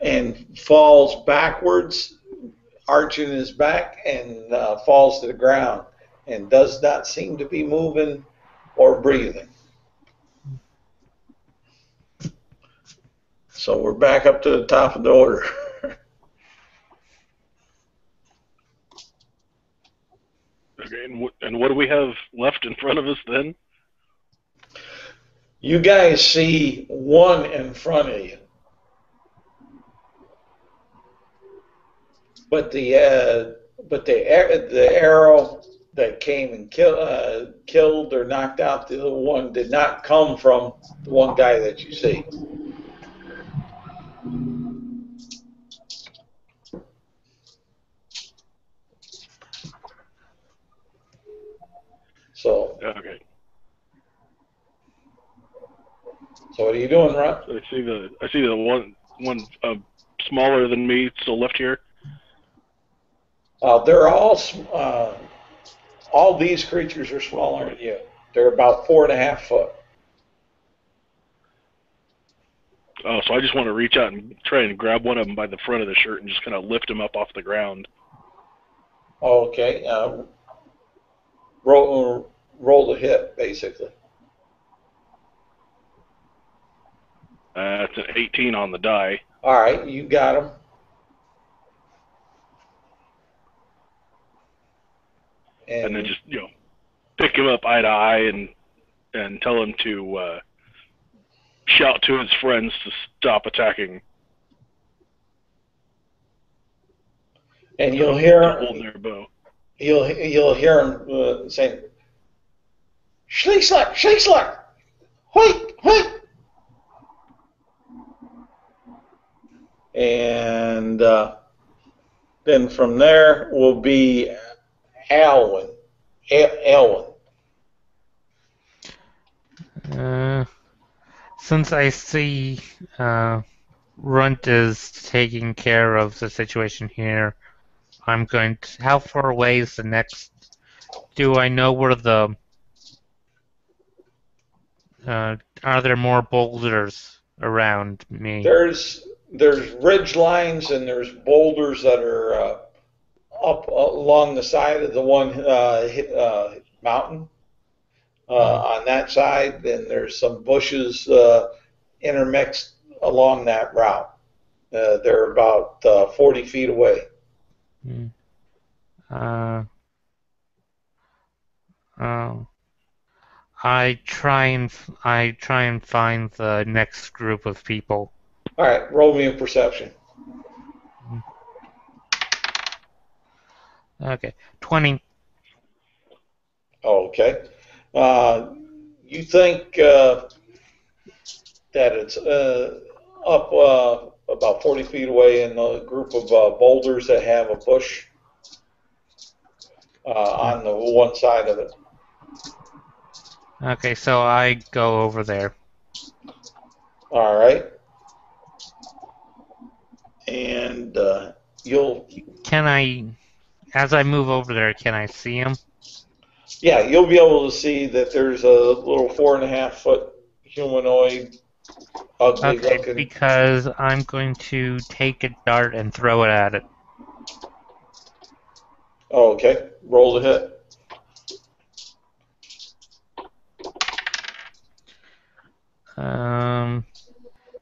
and falls backwards, arching his back, and falls to the ground, and does not seem to be moving or breathing. So we're back up to the top of the order. Okay, and what do we have left in front of us then? You guys see one in front of you, but the arrow that came and killed or knocked out the other one did not come from the one guy that you see. So, Okay. So what are you doing, Ron? So I see the one smaller than me still left here. They're all these creatures are smaller than you. They're about 4.5 foot. Oh, so I just want to reach out and try and grab one of them by the front of the shirt and just kind of lift him up off the ground. Okay. Roll the hit, basically. It's an 18 on the die. All right, you got him. And then just, pick him up eye to eye and and tell him to shout to his friends to stop attacking. And you'll hear hold their bow. You'll hear him saying, "Schlickslack, Schlickslack, hoik, hoik." And then from there will be Alwyn. Since I see Runt is taking care of the situation here, I'm going to... How far away is the next... Do I know where the... are there more boulders around me? There's ridge lines and there's boulders that are up along the side of the one mountain on that side. Then there's some bushes intermixed along that route. They're about 40 feet away. I try and find the next group of people. All right, roll me a perception. Okay, 20. Okay. You think that it's up about 40 feet away in a group of boulders that have a bush on the one side of it. Okay, so I go over there. All right. And Can I, as I move over there, can I see him? Yeah, you'll be able to see that there's a little 4.5-foot humanoid, ugly looking. Because I'm going to take a dart and throw it at it. Oh, okay. Roll the hit.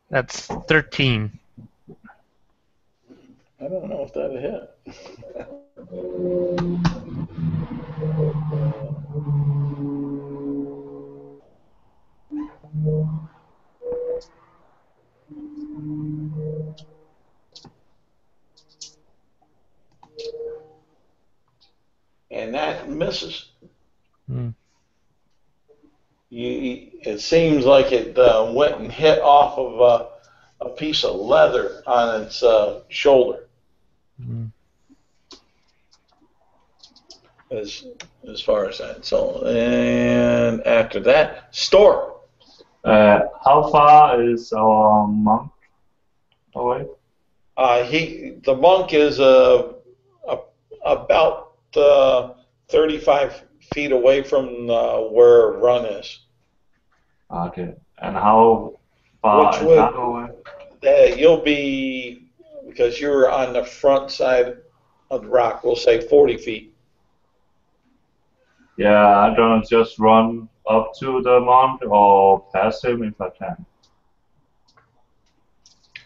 That's 13. I don't know if that'll hit. And that misses. It seems like it went and hit off of a piece of leather on its shoulder. As far as that. So, and after that, Storm. How far is our monk away? The monk is about 35 feet away from where Run is. Okay. And how far is that away? You'll be, because you're on the front side of the rock, we'll say 40 feet. Yeah, I'm gonna just run up to the monk or past him if I can.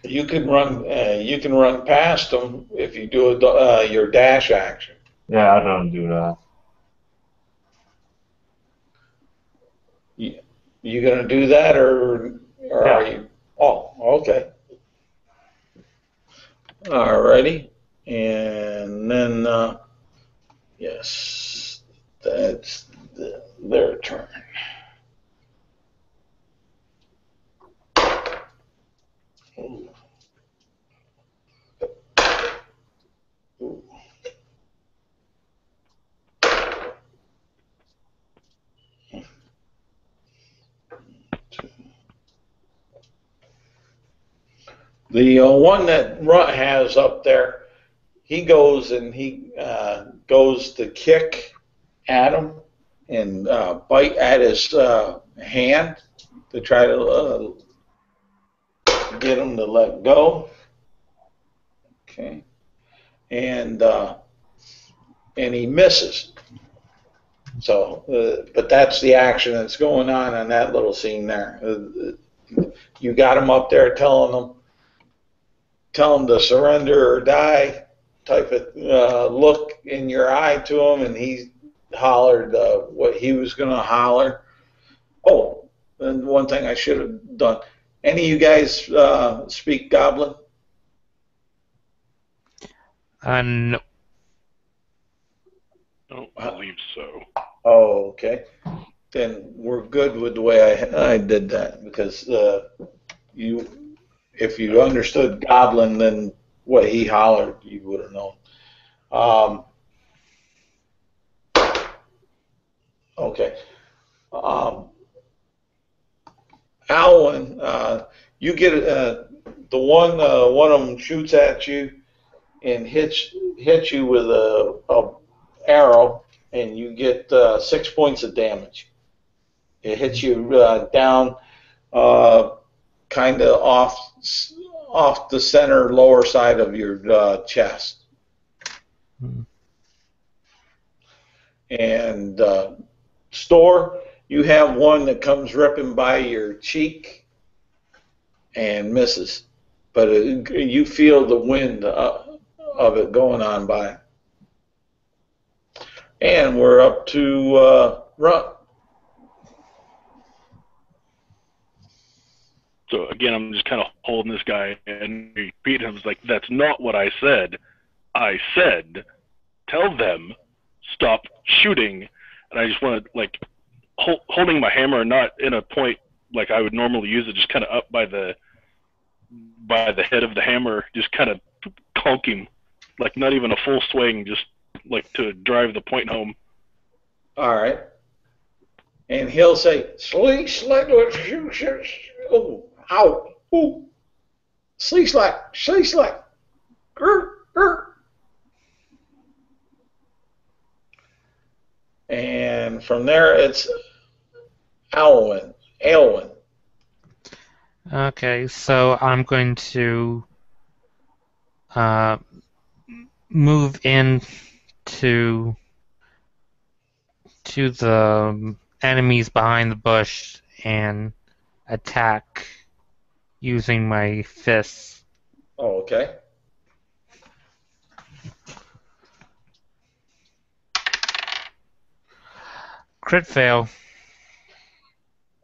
You can run past him if you do your dash action. Yeah, I don't do that. You gonna do that, or Yeah. are you? Oh, okay. Alrighty, and then yes, that's their turn. Ooh. Ooh. The one that Runt has up there, he goes and he goes to kick at him and bite at his hand to try to get him to let go. Okay, and he misses. So, but that's the action that's going on that little scene there. You got him up there telling him to surrender or die type of look in your eye to him, and he hollered what he was going to holler. Oh, and one thing I should have done. Any of you guys speak Goblin? No. I don't believe so. Oh, okay. Then we're good with the way I did that, because if you understood Goblin, then what he hollered, you would have known. Okay. Alwyn, you get the one of them shoots at you and hits you with a arrow, and you get 6 points of damage. It hits you down, kind of off the center lower side of your chest. Hmm. And Store, you have one that comes ripping by your cheek and misses, but you feel the wind of it going on by. And we're up to Run. So again, I'm just kind of holding this guy and repeating him. It's like, that's not what I said. I said, tell them, stop shooting. And I just want to, like, holding my hammer, not in a point like I would normally use it, just kind of up by the head of the hammer, just kind of conk him, like not even a full swing, just like to drive the point home. All right. And he'll say, "Sleek, slack, oh, ow, ooh, sleek, slack, grr, grr." And from there, it's Alwyn. Okay, so I'm going to move in to the enemies behind the bush and attack using my fists. Oh, okay. Crit fail.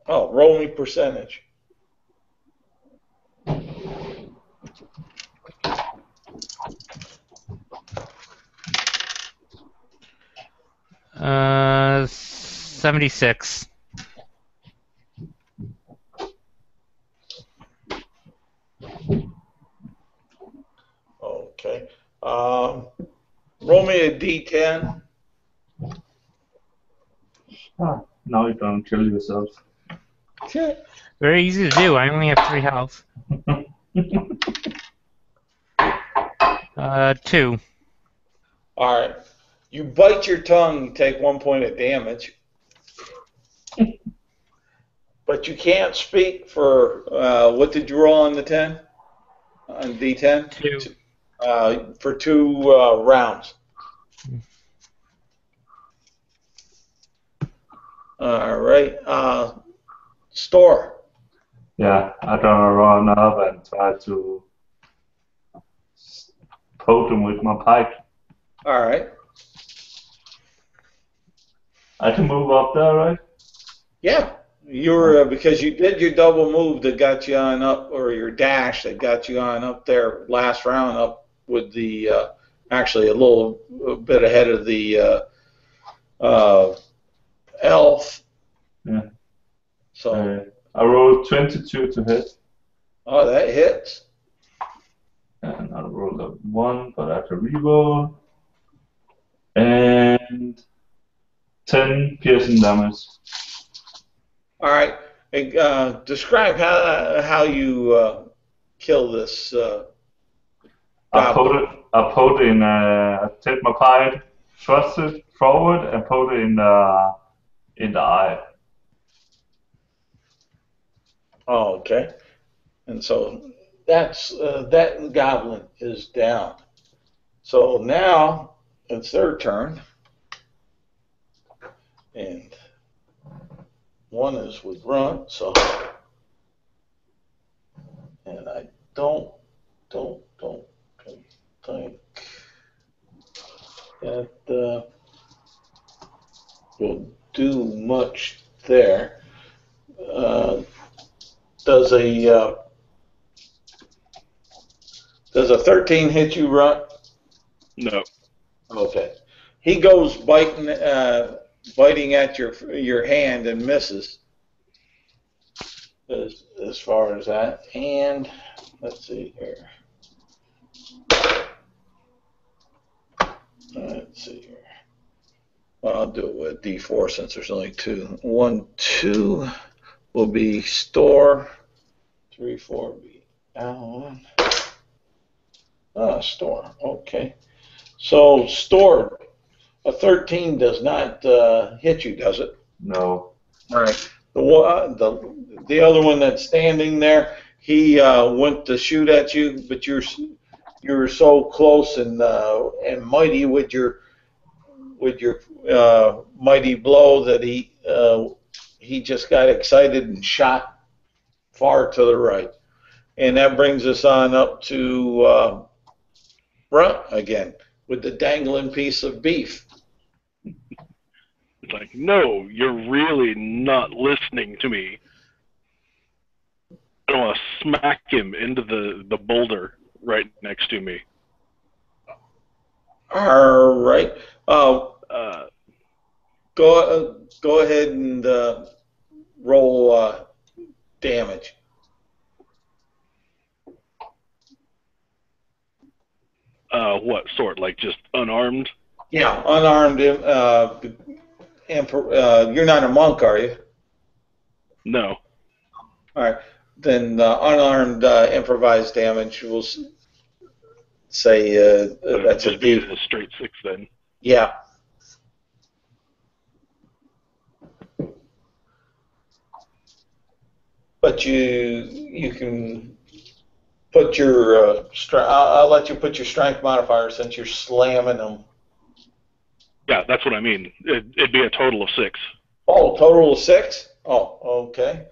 Oh, roll me percentage. Uh, 76. Okay. Roll me a D10. Now you don't kill yourself. Very easy to do. I only have 3 health. 2. All right. You bite your tongue, you take 1 point of damage. But you can't speak for, what did you roll on the 10? On D10? 2. For 2 rounds. All right. Store. Yeah, I'm gonna run up and try to poke him with my pike. All right. I can move up there, right? Yeah. You were, because you did your double move that got you on up, or your dash that got you on up there last round, up with the, actually a bit ahead of the elf. Yeah. So. I rolled 22 to hit. Oh, that hits. And I rolled a 1, but I have to reroll. And 10 piercing damage. All right. Hey, describe how you kill this. I put it in. I take my pike, thrust it forward, and put it in the eye. Oh, okay. And so that goblin is down. So now it's their turn, and one is with Runt. So, and I don't think that will do much there. Does a 13 hit you, Runt? No. Okay. He goes biting at your hand and misses. As far as that, and let's see here. Let's see here. Well, I'll do it with D4 since there's only 2. 1, 2 will be store. 3, 4 will be down. Store. Okay. So store. A 13 does not hit you, does it? No. All right. The other one that's standing there, he went to shoot at you, but you're so close and mighty with your mighty blow that he just got excited and shot far to the right, and that brings us on up to Runt again with the dangling piece of beef. It's like, no, you're really not listening to me. I want to smack him into the boulder right next to me. All right. Go ahead and roll damage. What sort? Like just unarmed? Yeah, unarmed. You're not a monk, are you? No. All right. Then unarmed improvised damage. We'll say that's just a be D. a straight 6 then. Yeah. But you can put your I'll let you put your strength modifier since you're slamming them. Yeah, that's what I mean. It'd be a total of 6. Oh, total of 6? Oh, okay.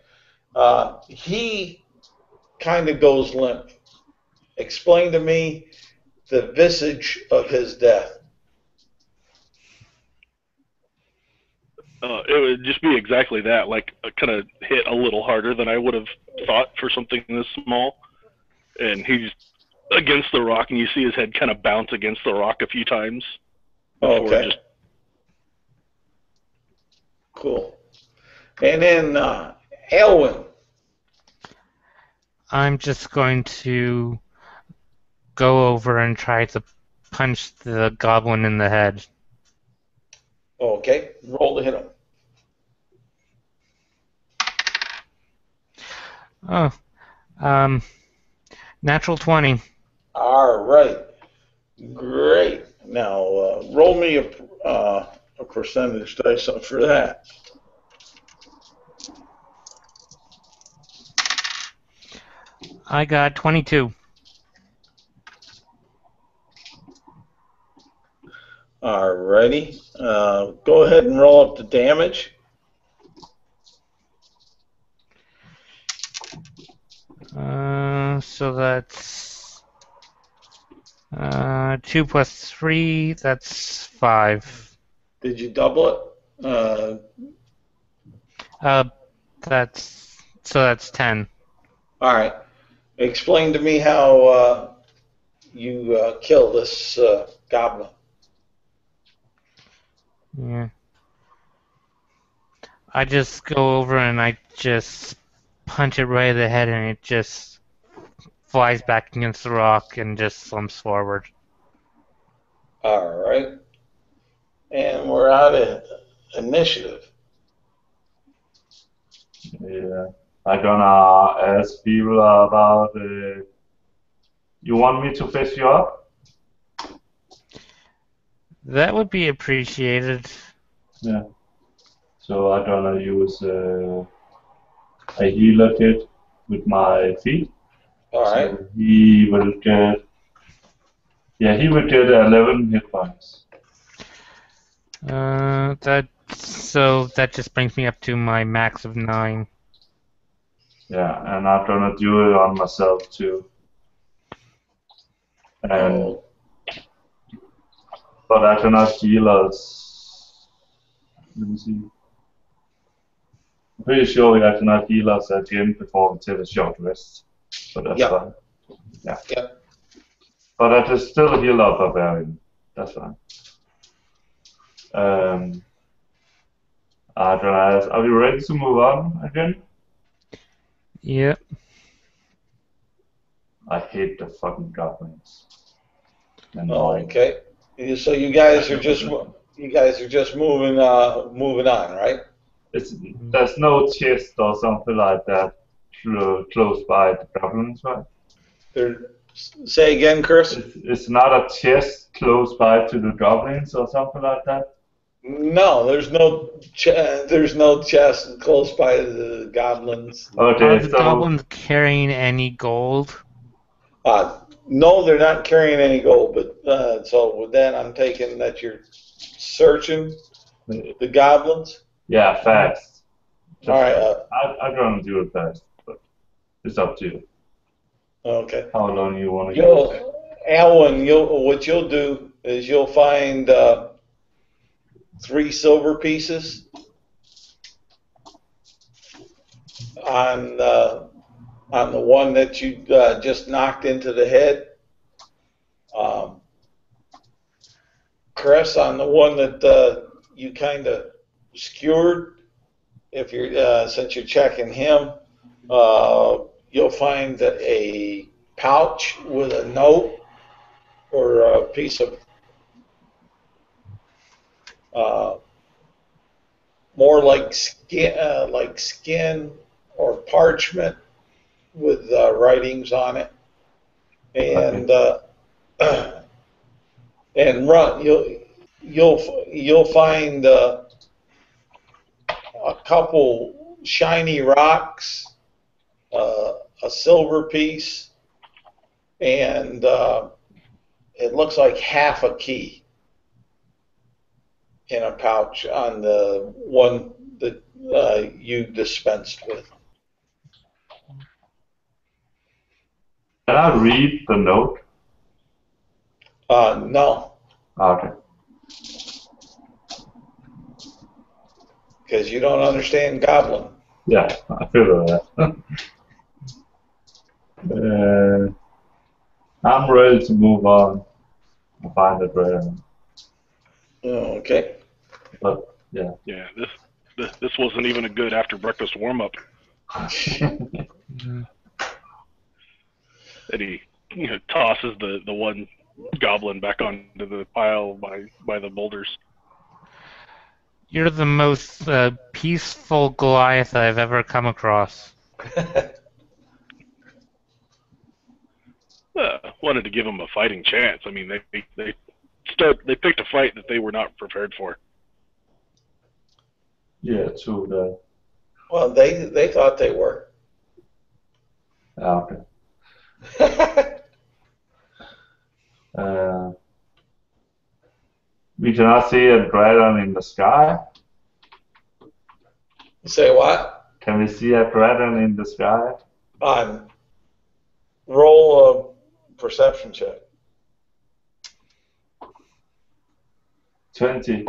He kind of goes limp. Explain to me the visage of his death. It would just be exactly that, like kind of hit a little harder than I would have thought for something this small. And he's against the rock, and you see his head kind of bounce against the rock a few times. Okay. Cool. And then Elwyn. I'm just going to go over and try to punch the goblin in the head. Okay. Roll to hit him. Oh, natural 20. All right. Great. Now roll me a percentage dice for that. I got 22. All righty. Go ahead and roll up the damage. So that's 2 plus 3. That's 5. Did you double it? That's 10. All right. Explain to me how you kill this goblin. Yeah. I just go over and I just punch it right in the head, and it just flies back against the rock and just slumps forward. All right. And we're out of initiative. Yeah. I'm gonna ask people about. You want me to fetch you up? That would be appreciated. Yeah. So I'm gonna use a healer kit with my feet. All right. So he will get. Yeah, he will get 11 hit points. That just brings me up to my max of 9. Yeah, and I'm gonna do it on myself too. And but I cannot heal us. Let me see. pretty sure I cannot heal us again before we take a short rest. But that's fine. Yeah. Yep. But I just still heal up Barbarian. That's fine. Adrenalis, are we ready to move on again? Yep. I hate the fucking goblins. Oh, okay. So you guys are just moving on, right? There's no chest or something like that close by the goblins, right? Say again, Chris. It's not a chest close by to the goblins or something like that. No, there's no chest close by the goblins. Okay, Are the goblins carrying any gold? No, they're not carrying any gold. But so with that, I'm taking that you're searching the goblins. Yeah, fast. All right. I'm gonna do it fast, but it's up to you. Okay. How long you want to go? Alwyn, what you'll do is you'll find 3 silver pieces on the one that you just knocked into the head. Chris, on the one that you kind of skewered, if you're since you're checking him, you'll find a pouch with a note or a piece of more like skin or parchment with writings on it, and and you'll find a couple shiny rocks, a silver piece, and it looks like half a key in a pouch on the one that you dispensed with. Can I read the note? No. Okay. Because you don't understand Goblin. Yeah, I feel that. I'm ready to move on. I find it ready. Okay. But yeah. Yeah, this wasn't even a good after breakfast warm up. And he tosses the one goblin back onto the pile by the boulders. You're the most peaceful Goliath I've ever come across. Wanted to give him a fighting chance. I mean, they picked a fight that they were not prepared for. Yeah, true that. Well, they thought they were. Okay. We cannot see a dragon in the sky. Say what? Can we see a dragon in the sky? Roll a perception check. 20.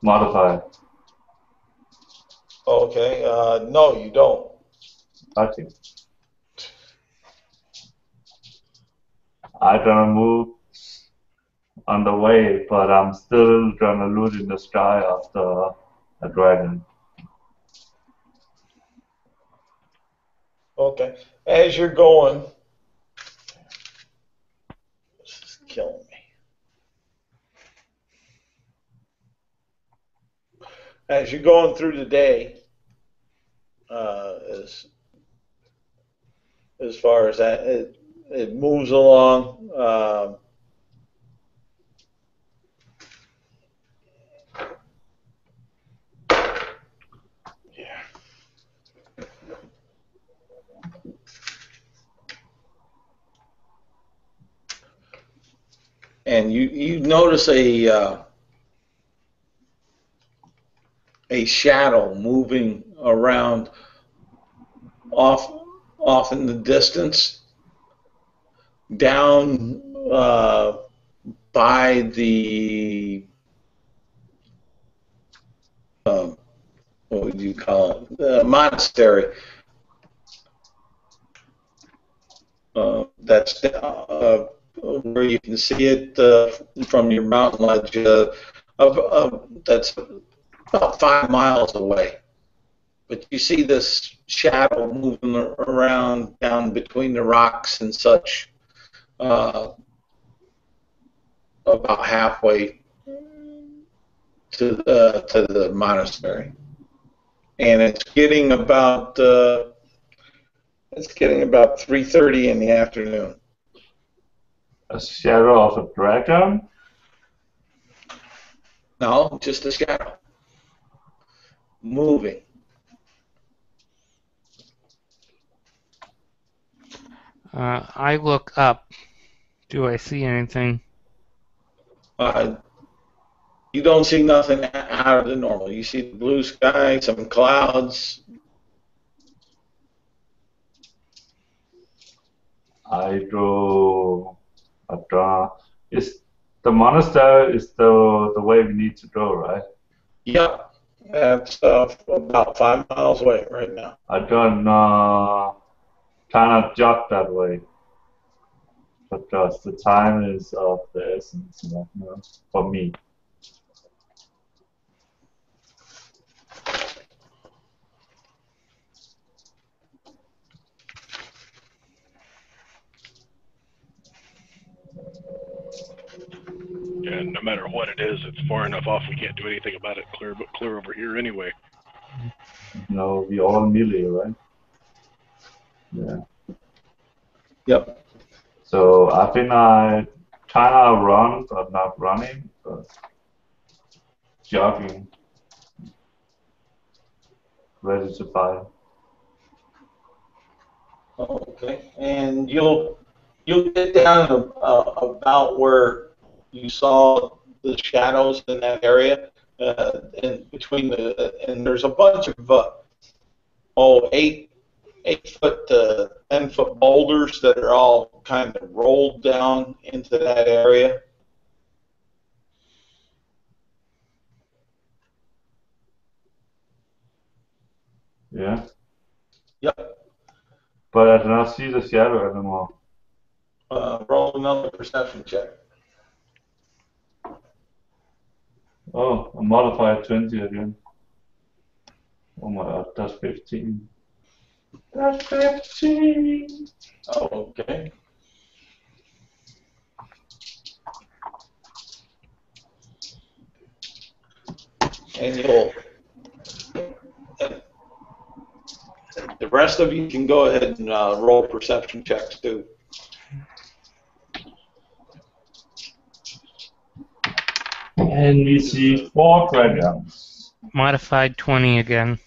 Modified. Okay. No, you don't. Okay. I'm gonna move on the way, but I'm still gonna loot in the sky after a dragon. Okay. As you're going, this is killing me. As you're going through the day, as far as that, it moves along. And you notice a shadow moving around off in the distance, down by the what would you call it? Monastery. That's where you can see it from your mountain ledge. That's about 5 miles away. But you see this shadow moving around down between the rocks and such, about halfway to the monastery, and it's getting about 3:30 in the afternoon. A shadow of a dragon? No, just a shadow moving. I look up. Do I see anything? You don't see nothing out of the normal. You see the blue sky, some clouds. I draw a draw. Is the monastery is the way we need to go, right? Yep, that's about 5 miles away right now. I don't kind of jog that way because the time is of the essence, you know, for me. Yeah, no matter what it is, it's far enough off we can't do anything about it. Clear over here anyway. No, we all melee, right? Yeah. Yep. So I think I kind of run, but not running, but jogging, ready to fight. Okay, and you'll get down about where you saw the shadows in that area, in between and there's a bunch of 8-foot to 10-foot boulders that are all kind of rolled down into that area. Yeah. Yep. But I do not see the shadow anymore. Roll another perception check. Oh, a modified 20 again. Oh my god, that's 15. That's 15! Oh, okay. And the rest of you can go ahead and roll perception checks too. And we see 4 dragons. Modified 20 again.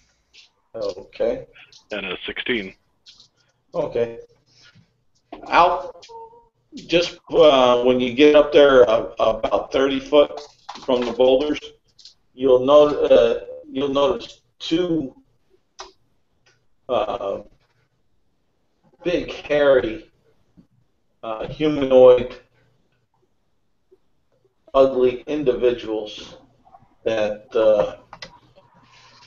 Okay. And a 16. Okay. Out, just when you get up there about 30 foot from the boulders, you'll notice 2 big, hairy, humanoid, ugly individuals that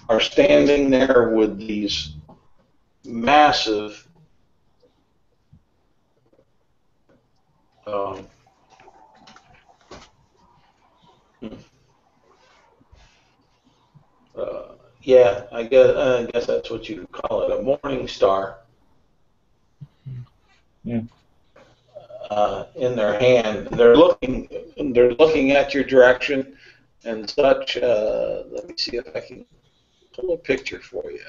are standing there with these massive yeah, I guess that's what you call it, a morning star. Yeah. In their hand. They're looking at your direction and such. Let me see if I can pull a picture for you.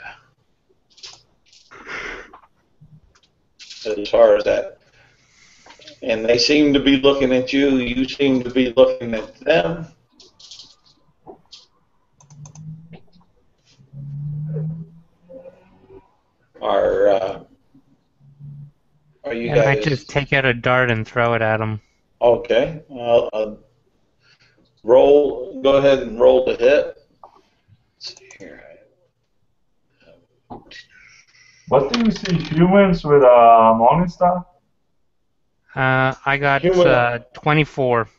As far as that. And they seem to be looking at you. You seem to be looking at them. Are you And guys? I just take out a dart and throw it at him. Okay. Roll. Go ahead and roll to hit. Let's see here. What do you see? Humans with a morning star? I got Human. 24.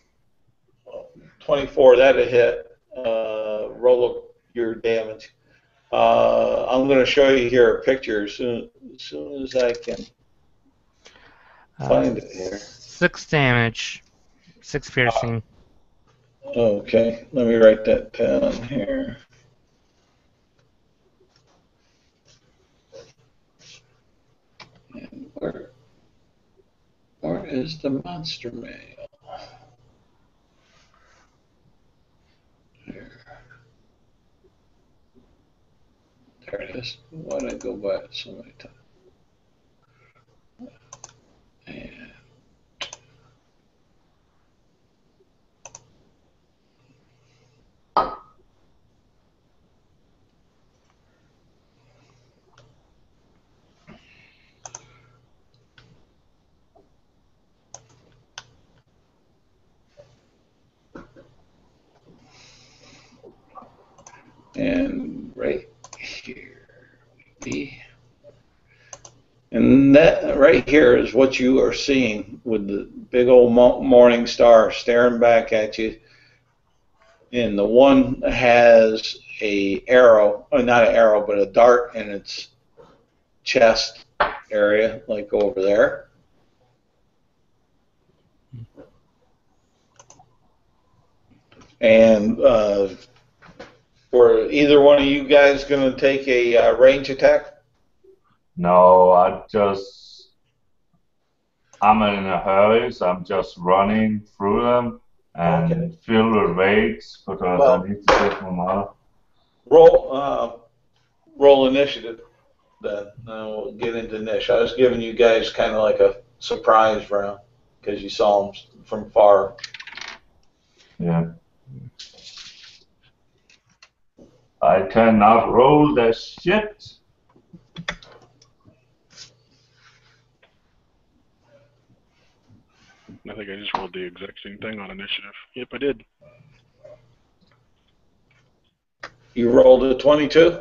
24. That'll hit. Roll up your damage. I'm going to show you here a picture as soon as I can find it here. 6 damage, 6 piercing. Okay, let me write that down here. And where is the monster mail? Here. There it is. Why did I go by it so many times? And right here, and that right here is what you are seeing with the big old morning star staring back at you. And the one has a arrow, not an arrow, but a dart in its chest area, like over there. And were either one of you guys going to take a range attack? No, I'm in a hurry, so I'm just running through them and filled with rage because I need to save my mother. Roll initiative, then. We'll get into initiative. I was giving you guys kind of like a surprise round because you saw them from far. Yeah. I cannot roll that shit. I think I just rolled the exact same thing on initiative. Yep, I did. You rolled a 22?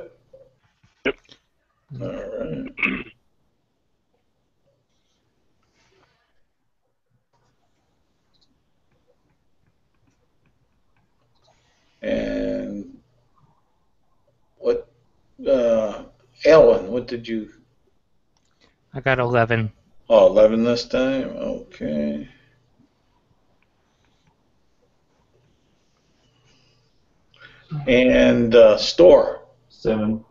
Yep. All right. And what, Alan, what did you? I got 11. Oh, 11 this time? Okay. And store? 7.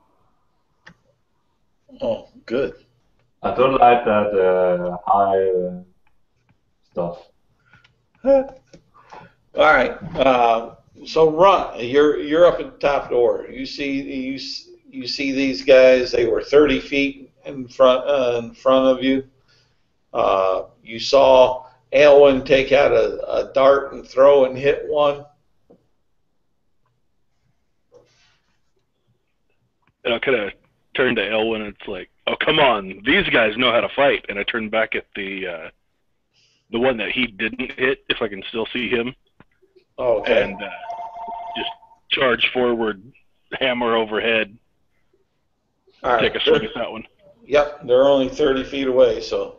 Oh, good. I don't like that high stuff. All right. So run. You're up at the top of the order. You see these guys. They were 30 feet in front of you. You saw Aylwin take out a dart and throw and hit one. And I kind of turned to Elwin and it's like, oh, come on, these guys know how to fight. And I turned back at the one that he didn't hit, if I can still see him. Okay. And just charge forward, hammer overhead. All right. Take a swing at that one. Yep, they're only 30 feet away, so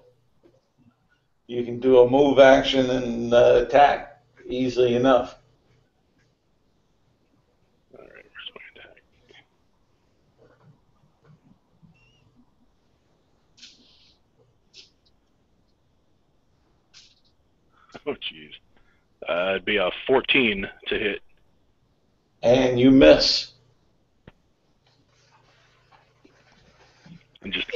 you can do a move action and attack easily enough. All right, where's my attack? Oh, jeez. It'd be a 14 to hit. And you miss. And just...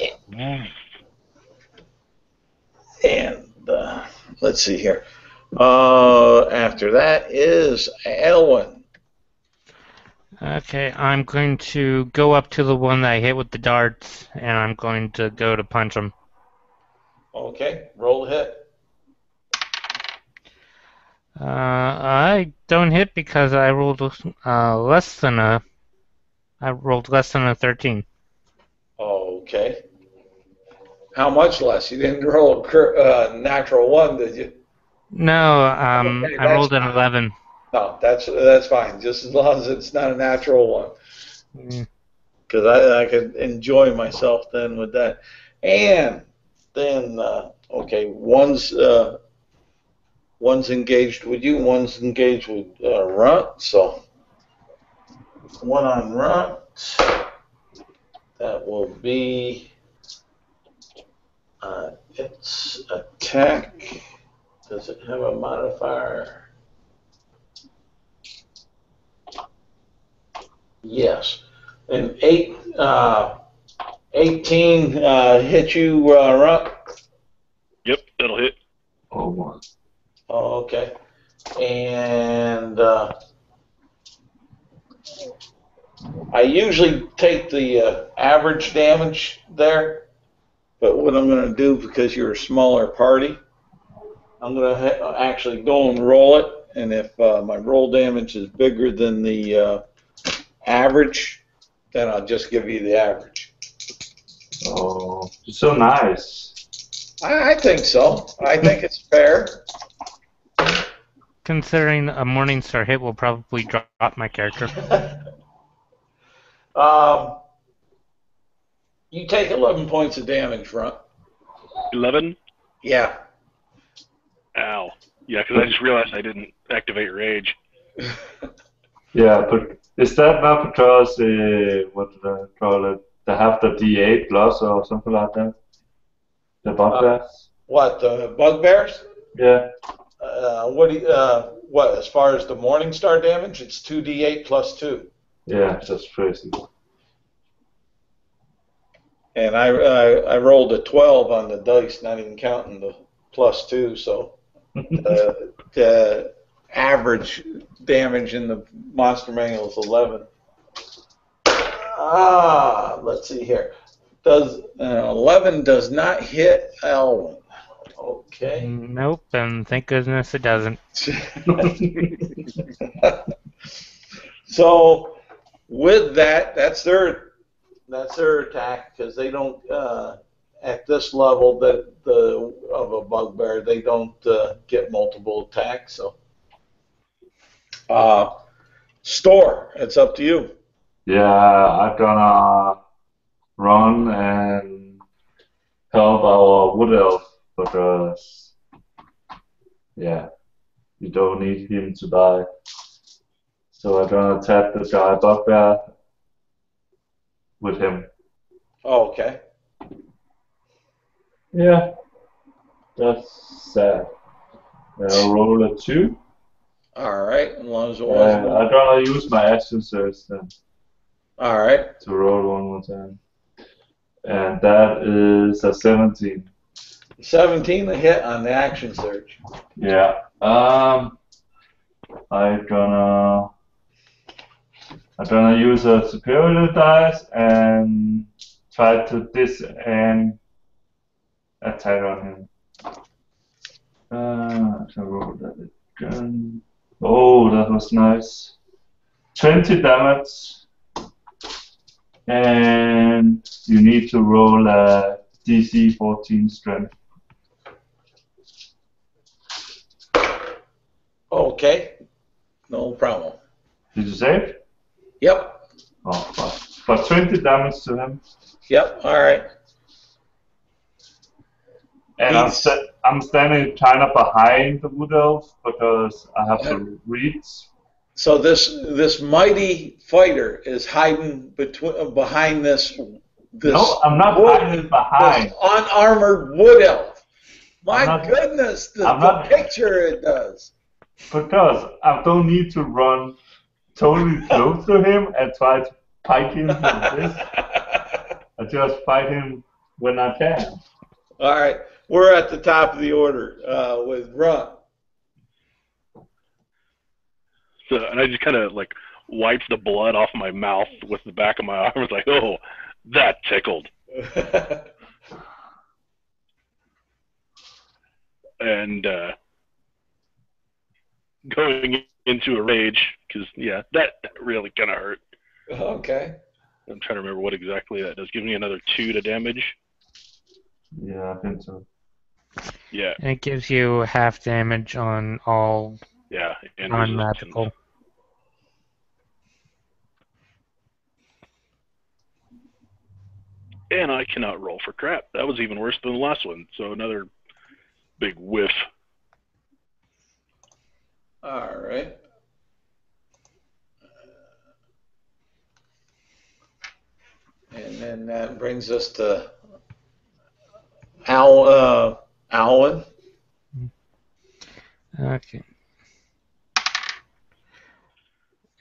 And let's see here. After that is Elwin. Okay, I'm going to go up to the one that I hit with the darts, and I'm going to go to punch him. Okay, roll the hit. I don't hit because I rolled less than a 13. Okay. How much less? You didn't roll a natural 1, did you? No, Okay, I rolled an 11. No, that's fine. Just as long as it's not a natural 1. Because I could enjoy myself then with that. And then, okay, one's engaged with you, one's engaged with Runt. So one on Runt. That will be its attack. Does it have a modifier? Yes. And 18 hit you, Runt? Yep, that'll hit. Oh, one. Oh, okay. And I usually take the average damage there, but what I'm going to do, because you're a smaller party, I'm going to actually go and roll it, and if my roll damage is bigger than the average, then I'll just give you the average. Oh, so nice. I think so. I think it's fair. Considering a Morningstar hit will probably drop my character. You take 11 points of damage, Runt. 11? Yeah. Ow. Yeah, because I just realized I didn't activate Rage. Yeah, but is that not because, what did I call it? They have the D8 plus or something like that? The bugbears? What, the bugbears? Yeah. What, as far as the Morningstar damage, it's 2d8 plus 2. Yeah, that's crazy. And I rolled a 12 on the dice, not even counting the plus 2, so the average damage in the monster manual is 11. Let's see here. 11 does not hit Elwyn. Okay. Nope, and thank goodness it doesn't. So with that, that's their attack, because they don't at this level of a bugbear, they don't get multiple attacks. So Store, it's up to you. Yeah, I'm gonna run and help our wood elf because, yeah, you don't need him to die. So I'm gonna attack the guy bugbear with him. Oh, okay. Yeah, that's sad. I'll roll a 2. All right, as long as it wasn't. I'm gonna use my action surge then All right. to roll one more time. And that is a 17. 17 to hit on the action surge. Yeah. I'm gonna use a superior dice and try to and attack on him. I can roll that again. Oh, that was nice. 20 damage. And you need to roll a DC 14 strength. Okay. No problem. Did you save? Yep. Oh, fuck. But 20 damage to him. Yep. All right. And I'm standing kind of behind the wood elf because I have to reach. So this mighty fighter is hiding behind this. No, I'm not hiding behind. This unarmored wood elf. My I'm goodness, the picture it does. Because I don't need to run totally close to him and try to fight him with this. I just fight him when I can. All right, we're at the top of the order with Runt. So, and I just kind of like wiped the blood off my mouth with the back of my arm. I was like, oh, that tickled. And going into a rage, because, yeah, that really kind of hurt. Okay. I'm trying to remember what exactly that does. Give me another 2 to damage. Yeah, I think so. Yeah. And it gives you half damage on all and non-magical. And I cannot roll for crap. That was even worse than the last one. So another big whiff. All right. And then that brings us to Alwyn. Okay.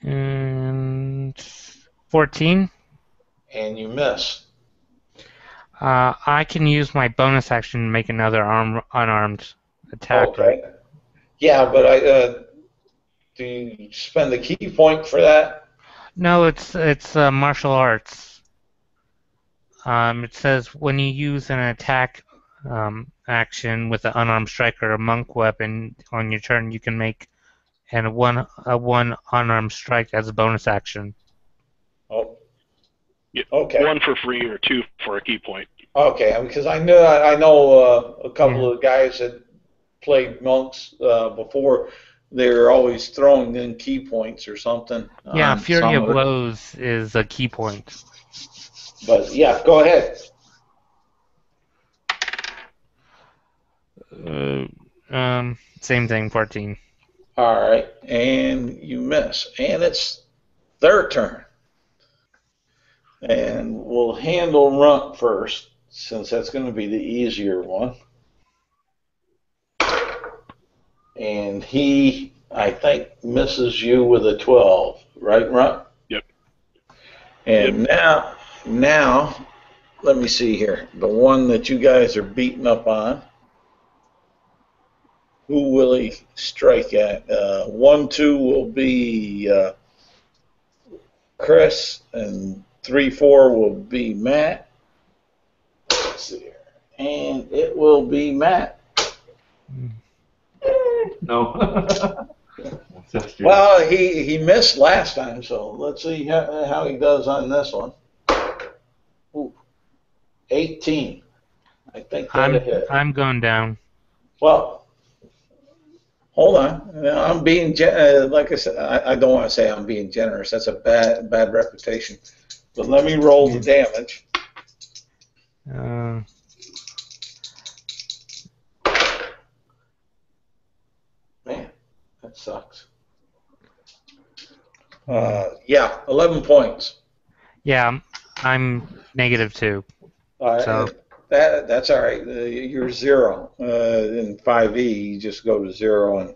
And 14. And you miss. I can use my bonus action to make another unarmed attack. Okay. Right? Yeah, but do you spend the key point for that? No, it's martial arts. It says when you use an attack action with an unarmed strike or a monk weapon on your turn, you can make a one unarmed strike as a bonus action. Oh. Yeah, Okay. 1 for free or 2 for a key point. Okay, because I know a couple of guys that played monks before. They were always throwing in key points or something. Yeah, Fury of some it. Blows is a key point. But yeah, go ahead. Same thing, 14. All right, and you miss, and it's their turn. And we'll handle Runt first, since that's going to be the easier one. And he, I think, misses you with a 12, right, Runt? Yep. And now, let me see here. The one that you guys are beating up on, who will he strike at? 1-2 will be Chris, and 3-4 will be Matt. Let's see here. And it will be Matt. No. Well, he missed last time, so let's see how he does on this one. Ooh, 18. I think that'll hit. I'm going down. Well, hold on. I'm being like I said. I don't want to say I'm being generous. That's a bad reputation. But let me roll the damage. Man, that sucks. Yeah, 11 points. Yeah, I'm -2. So That's all right. You're 0 in 5e. You just go to 0,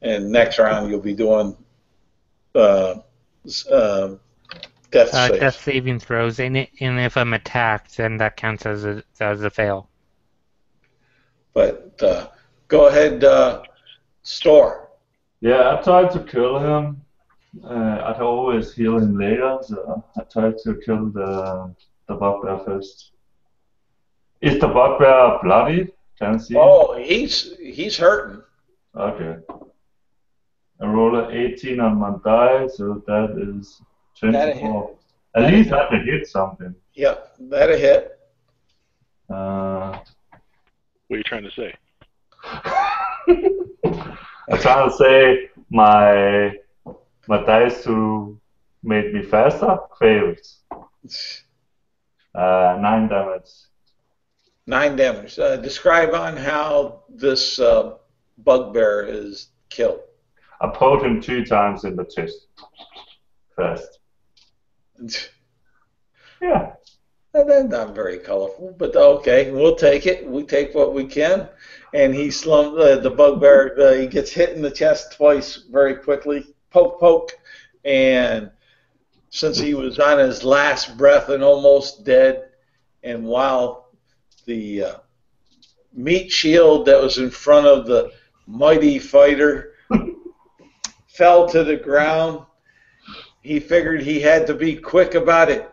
and next round you'll be doing death saves. death saving throws, and if I'm attacked, then that counts as a fail. But go ahead, Store. Yeah, I tried to kill him. I'd always heal him later, so I tried to kill the bugbear first. Is the bugbear bloody? Can I see? Oh, he's hurting. Okay. I roll an 18 on my die, so that is 24. At least I can hit something. Yep, that'll hit. What are you trying to say? I'm trying to say my dice to make me faster failed. 9 damage. 9 damage. Describe on how this bugbear is killed. I poked him 2 times in the chest. First. Yeah. That's not very colorful, but okay, we'll take it. We take what we can. And he slumped the bugbear. He gets hit in the chest twice very quickly. Poke, poke. And since he was on his last breath and almost dead, and while the meat shield that was in front of the mighty fighter fell to the ground, he figured he had to be quick about it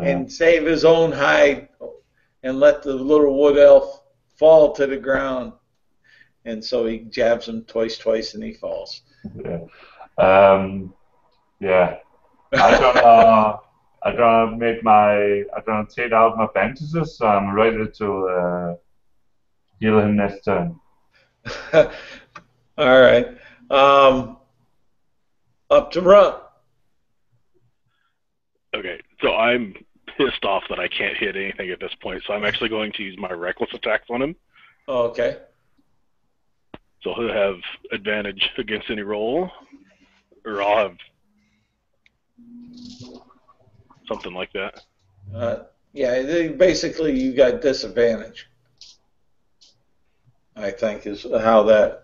and save his own hide and let the little wood elf fall to the ground. And so he jabs him twice, and he falls. Yeah. Yeah. I'm gonna take out my bandages, so I'm ready to heal him next turn. All right. Up to Runt. Okay, so I'm pissed off that I can't hit anything at this point, so I'm actually going to use my reckless attacks on him. Okay. So he'll have advantage against any roll, or I'll have something like that. Yeah, basically you got disadvantage, I think, is how that.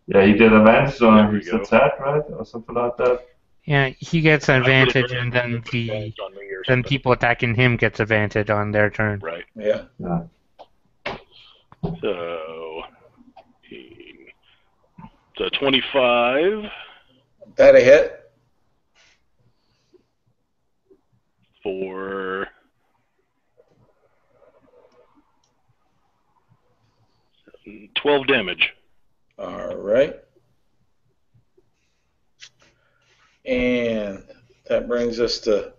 Yeah, he did advantage There on we his go. attack, right? Or something like that. Yeah, he gets I put advantage, and then advantage on me or then something. people attacking him gets advantage on their turn. Right. Yeah. Yeah. So 25 That a hit? for 12 damage. All right. And that brings us to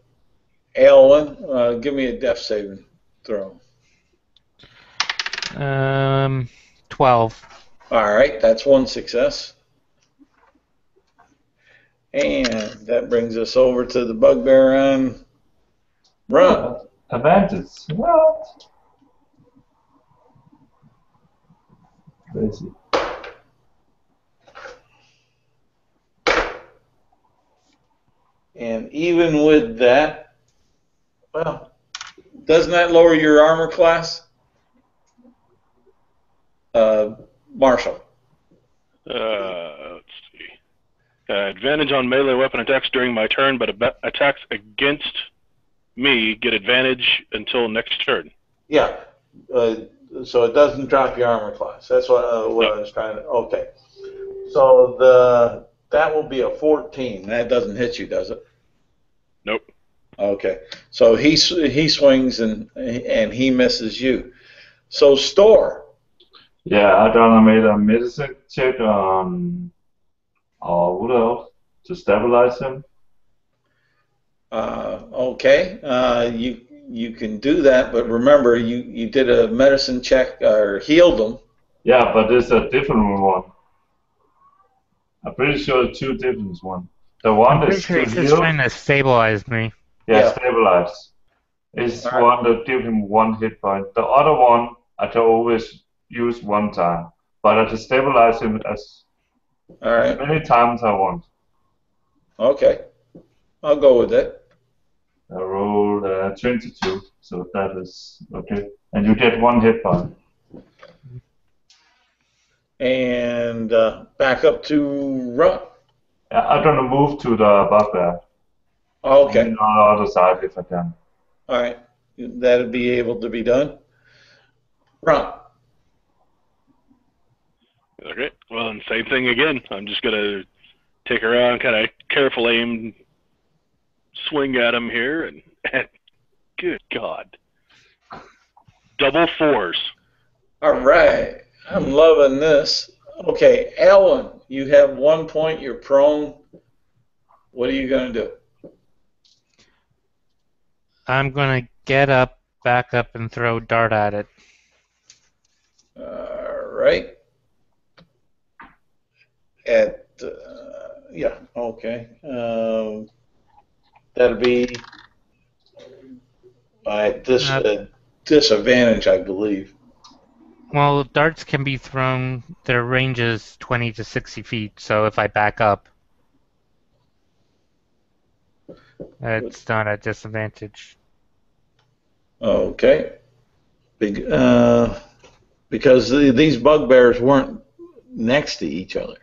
Aylwin. Give me a death saving throw. 12. All right, that's one success. And that brings us over to the bugbear on Run. Advantage. What? Crazy. And even with that, well, doesn't that lower your armor class? Marshall. Let's see. Advantage on melee weapon attacks during my turn, but attacks against me get advantage until next turn. Yeah. So it doesn't drop your armor class. That's what I was trying to. Okay. So that will be a 14. That doesn't hit you, does it? Nope. Okay. So he swings and he misses you. So Store. Yeah, I done made a medicine check on what else to stabilize him. Okay. You can do that, but remember you did a medicine check or healed him. Yeah, but it's a different one. I'm pretty sure it's two different ones. The one I'm pretty is sure to he's just heal. trying to stabilize me. Yeah, stabilize. It's All right. one that give him 1 hit point. The other one I can always use one time, but I can stabilize him as many times I want. Okay. I'll go with it. I rolled 22, so that is okay. And you get 1 hit point. And back up to Run. I'm gonna move to the bugbear. Okay. On the other side if I can. All right. That'll be able to be done. Run. Okay. Well, and same thing again. I'm just gonna take around, kind of careful aim, swing at him here, and good God, double 4s. All right. I'm loving this. Okay, Alan, you have 1 point. You're prone. What are you going to do? I'm gonna get up, back up, and throw dart at it. All right. Yeah, okay. That'll be at disadvantage, I believe. Well, darts can be thrown. Their range is 20 to 60 feet, so if I back up, it's not at disadvantage. Okay. Because these bugbears weren't next to each other.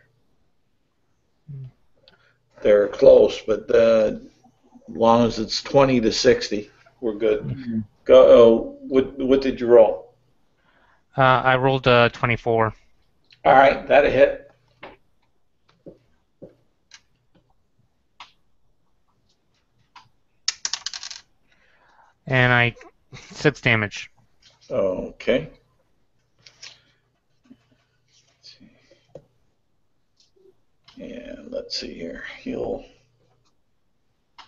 They're close, but as long as it's 20 to 60, we're good. Mm-hmm. Go. What did you roll? I rolled a 24. All right, that'll hit. And 6 damage. Okay. And let's see here.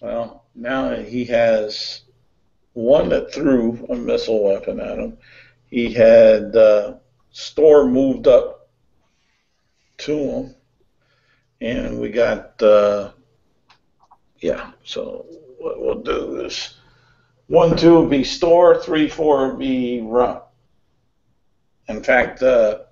Well, now he has one that threw a missile weapon at him. He had Store moved up to him. And we got, so what we'll do is 1, 2 will be Store, 3, 4 will be Run. In fact, go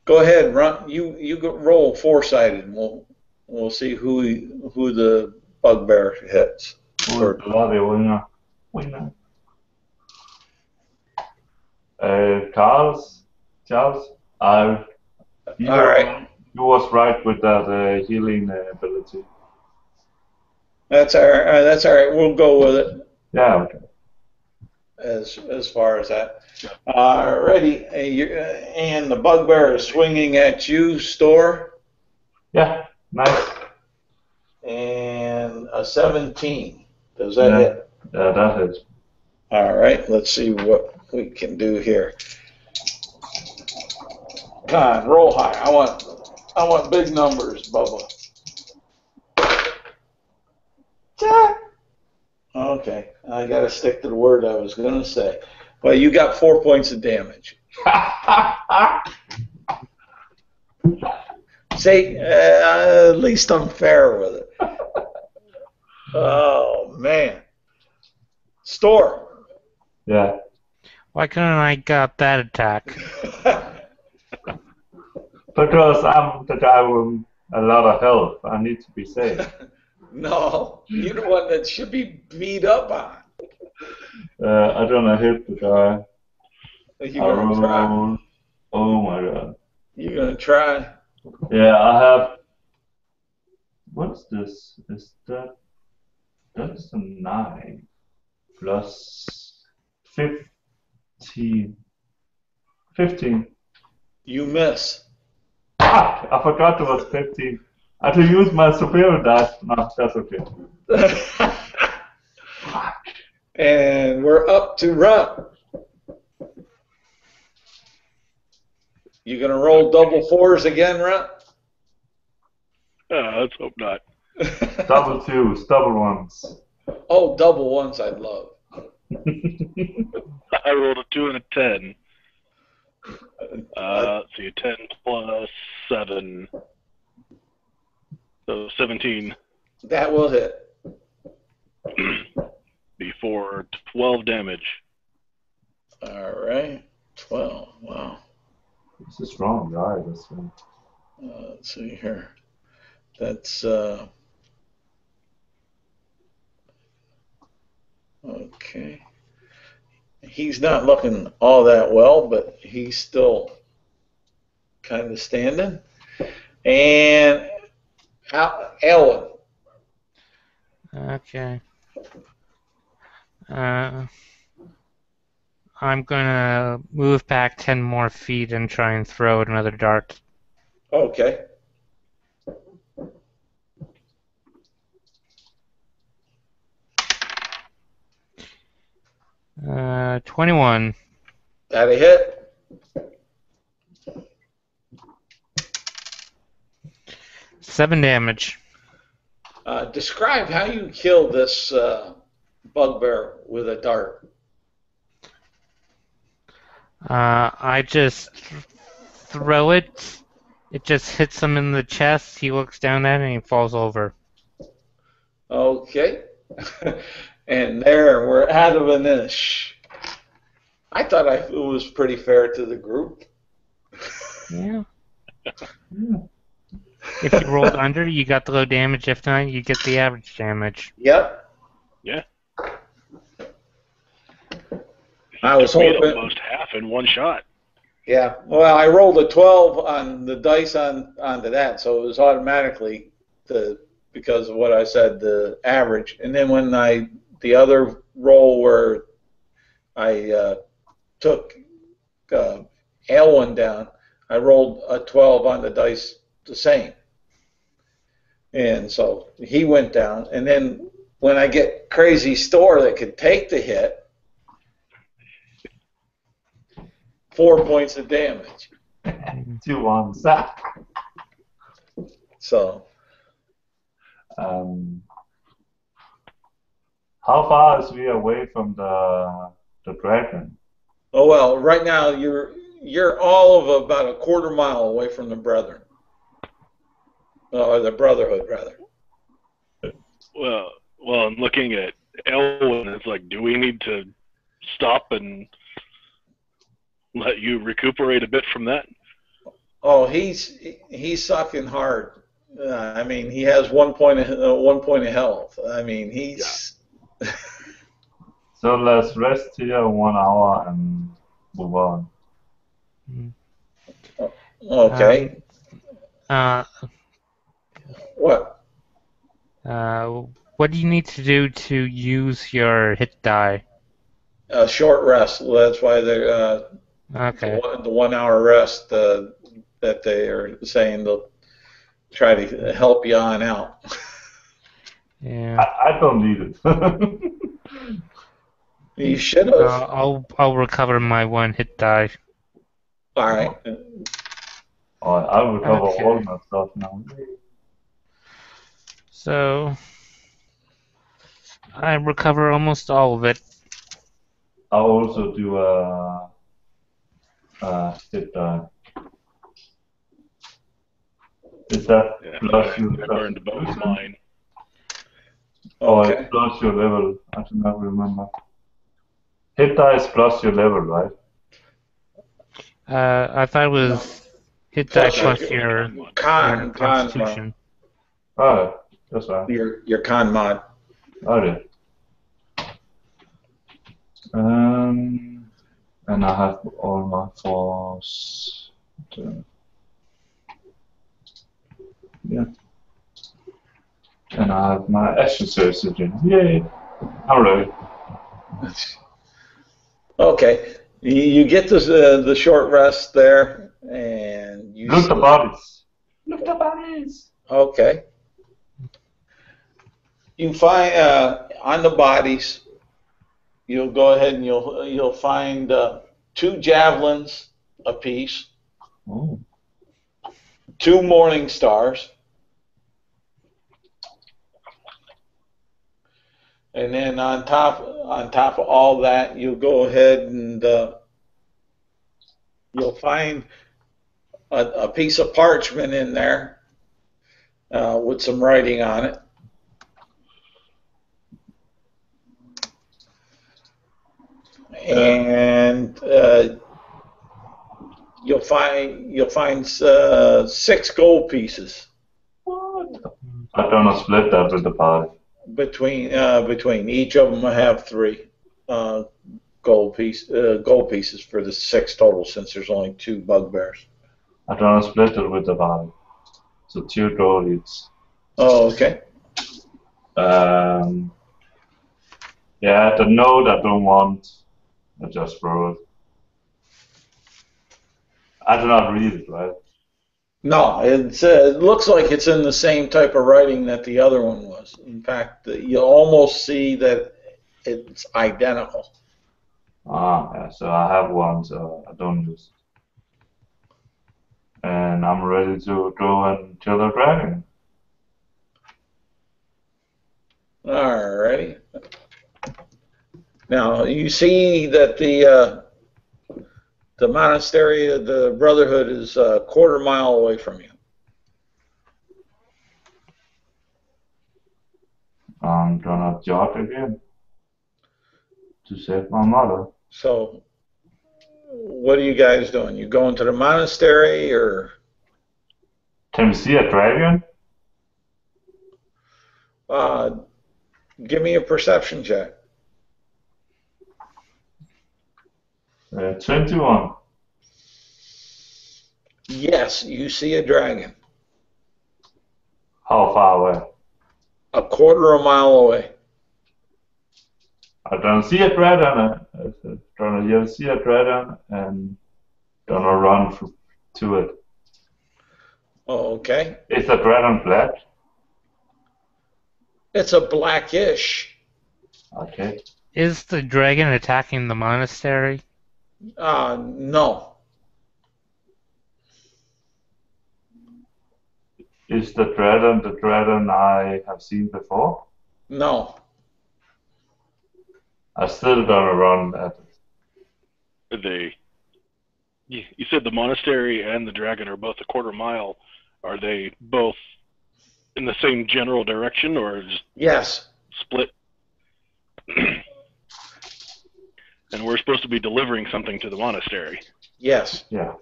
ahead, Run. You roll 4-sided, and we'll see who the bugbear hits. Bloody winner. winner. Charles, you All right. you was right with that healing ability. That's all right. That's all right. We'll go with it Yeah, okay. as far as that. Ready. And the bugbear is swinging at you, Store. Yeah, nice. And a 17. Does that hit? Yeah, that hits. All right. Let's see what we can do here. Come on, roll high. I want big numbers, Bubba. Okay, I got to stick to the word I was going to say. Well, you got 4 points of damage. See, at least I'm fair with it. Oh, man. Store. Yeah. Why couldn't I got that attack? Because I'm the guy with a lot of health. I need to be safe. No, you're the one that should be beat up on. I don't know, hit the guy. You're going to try. Oh my god. You're going to try. Yeah, I have. What's this? Is that? That's a 9 plus 15. 15. You miss. Ah, I forgot it was 15. I had to use my superior dice. No, that's okay. And we're up to run. You going to roll double 4s again, Runt? Let's hope not. Double 2s, double 1s. Oh, double 1s I'd love. I rolled a 2 and a 10. Let's see, 10 plus 7. So 17. That will hit. Before 12 damage. All right. 12. Wow. It's a strong guy, this one. Let's see here. That's okay. He's not looking all that well, but he's still kind of standing. And Ellen. Okay. I'm gonna move back 10 more feet and try and throw another dart. Okay. Uh, 21. That a hit? 7 damage. Describe how you kill this bugbear with a dart. I just throw it. It just hits him in the chest. He looks down at it and he falls over. Okay. And there, we're out of an inch. I thought it was pretty fair to the group. Yeah. If you rolled under, you got the low damage. If not, you get the average damage. Yep. Yeah. I was We had hoping. almost half in one shot. Yeah. Well, I rolled a 12 on the dice onto that, so it was automatically because of what I said, the average. And then when the other roll where I took Alwyn down, I rolled a 12 on the dice the same. And so he went down. And then when I get Crazy Store that could take the hit, 4 points of damage. 2 1s. So. How far is we away from the dragon? Oh well, right now you're all of about a quarter mile away from the brethren, or the brotherhood rather. Well, I'm looking at Elwyn. It's like, do we need to stop and let you recuperate a bit from that? Oh, he's sucking hard. I mean, he has 1 point of health. I mean, he's. So let's rest here 1 hour and move on. Okay. Uh, What? what do you need to do to use your hit die? A short rest. Well, that's why they're Okay. the 1 hour rest that they are saying they'll try to help you on out. Yeah. I don't need it. You should have. I'll recover my 1 hit die. All right. I'll recover all Okay. my stuff now. So I recover almost all of it. I'll also do a hit die. Is that Yeah, plus I your burned both mine. or Okay. it's plus your level? I do not remember. Hit die is plus your level, right? I thought it was hit die Plus plus your your con mod. constitution. Oh, that's right. Your con mod. Okay. And I have all my force. Yeah. And I have my action surge again. Yay! Alright. Okay. You get the short rest there, and you Look the see- bodies. Look the bodies. Okay. You find on the bodies. You'll go ahead and you'll find 2 javelins apiece, Oh. 2 morning stars, and then on top of all that, you'll go ahead and you'll find a piece of parchment in there with some writing on it. And you'll find 6 gold pieces What? I'm gonna split that with the party. between each of them. I have 3 gold pieces for the 6 total, since there's only 2 bugbears. I'm gonna split it with the party. So 2 gold each. Oh, okay. Yeah, the note I don't want. I just throw it. I do not read it, right? No, it looks like it's in the same type of writing that the other one was. In fact, you almost see that it's identical. Ah, yeah, so I have one, so I don't use it. And I'm ready to go and kill the dragon. Alrighty. Now you see that the monastery of the Brotherhood is a quarter-mile away from you. I'm gonna jog again to save my mother. So, what are you guys doing? You going to the monastery, or Can we see a dragon? give me a perception check? 21. Yes, you see a dragon How far away? a quarter of a mile away. I don't see a dragon. Gonna see a dragon and gonna run to it. Oh, okay. Is the dragon black? It's a blackish. Okay. Is the dragon attacking the monastery? No. Is the dragon I have seen before? No. I still gonna run at it. You said the monastery and the dragon are both a quarter mile. Are they both in the same general direction, or just Yes. split? And we're supposed to be delivering something to the monastery. Yes. Yeah.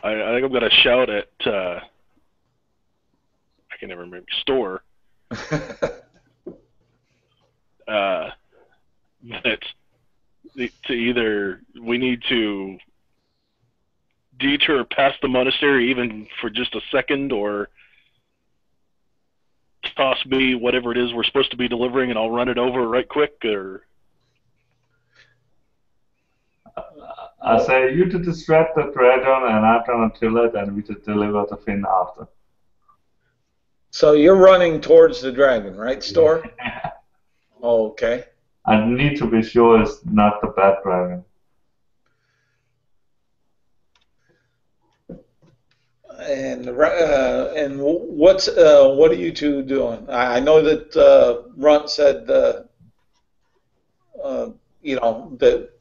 I think I'm gonna shout at. I can never remember, store, that to either we need to detour past the monastery even for just a second, or toss me whatever it is we're supposed to be delivering and I'll run it over right quick, or... I say you to distract the dragon and I'm gonna kill it and we to deliver the thing after. So you're running towards the dragon, right, Store? Okay. I need to be sure it's not the bad dragon. And what are you two doing? I know that Runt said you know that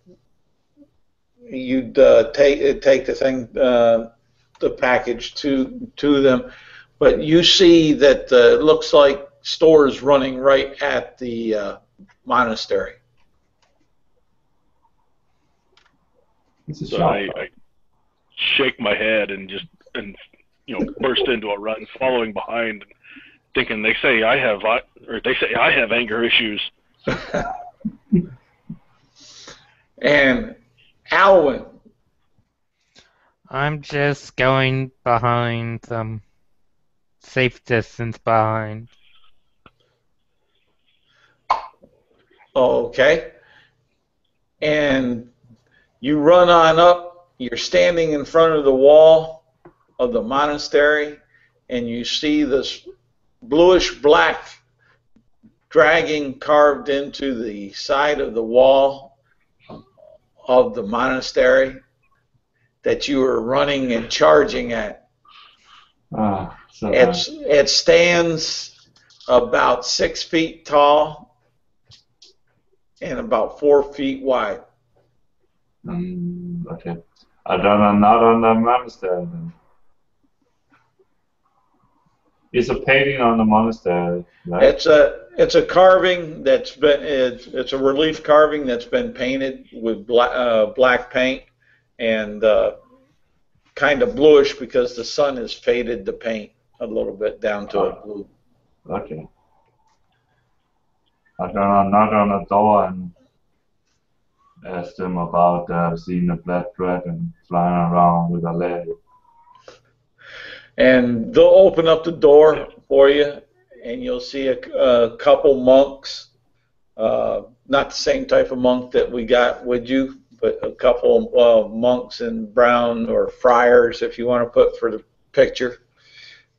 you'd take the thing, the package to them, but you see that it looks like Store's running right at the monastery. So I shake my head and just burst into a run, following behind, thinking they say I have anger issues. And Alwyn, I'm just going behind them, safe distance behind. okay, and you run on up. You're standing in front of the wall of the monastery, and you see this bluish black dragon carved into the side of the wall of the monastery that you were running and charging at. It stands about 6 feet tall and about 4 feet wide. Okay. I don't know, not on the monastery then. It's a painting on the monastery, right? It's a carving that's been it's a relief carving that's been painted with black paint and kind of bluish because the sun has faded the paint a little bit down to a blue. Okay. I'm gonna knock on the door and ask them about seeing a black dragon flying around with a lady. And they'll open up the door for you, and you'll see a couple monks, not the same type of monk that we got with you, but a couple of monks in brown, or friars, if you want to put for the picture,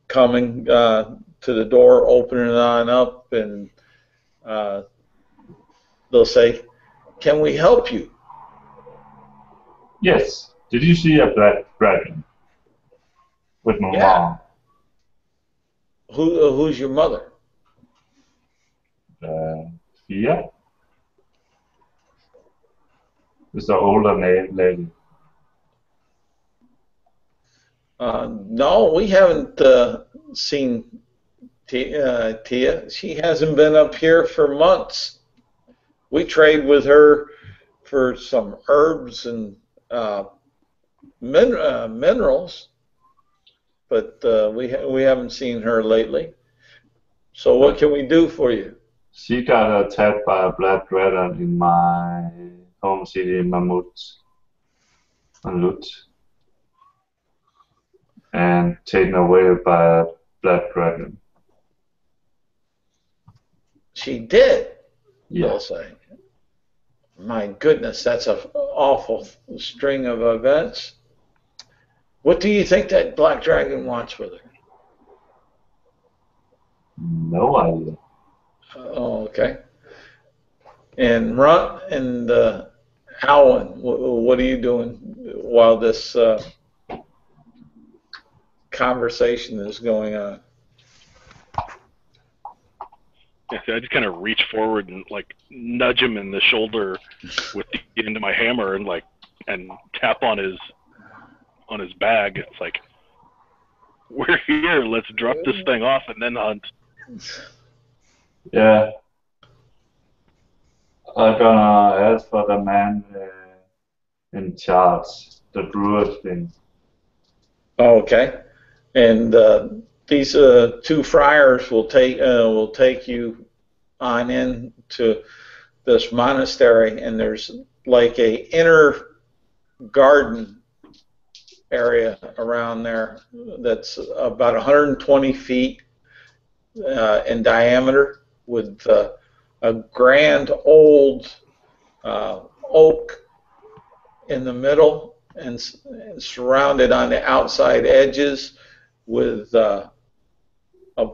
coming to the door, opening it on up, and they'll say, "Can we help you?" Yes. Did you see a black dragon? With my mom. Who's your mother? Fia. It's the older lady. No, we haven't seen Tia. She hasn't been up here for months. We trade with her for some herbs and minerals, but we haven't seen her lately. So what can we do for you? She got attacked by a black dragon in my home city, Mammoth, and taken away by a black dragon. She did? Yeah. They'll say. My goodness, that's an awful string of events. What do you think that black dragon wants with her? No idea. Oh, okay. And Runt and Alwyn, what are you doing while this conversation is going on? I just kind of reach forward and nudge him in the shoulder with the end of my hammer and tap on his bag. It's like, we're here. Let's drop this thing off and then hunt. Yeah. I'm gonna ask for the man in charge, the druid thing. Okay. And these two friars will take you on in to this monastery, and there's like a inner garden area around there that's about 120 feet in diameter, with a grand old oak in the middle, and surrounded on the outside edges with a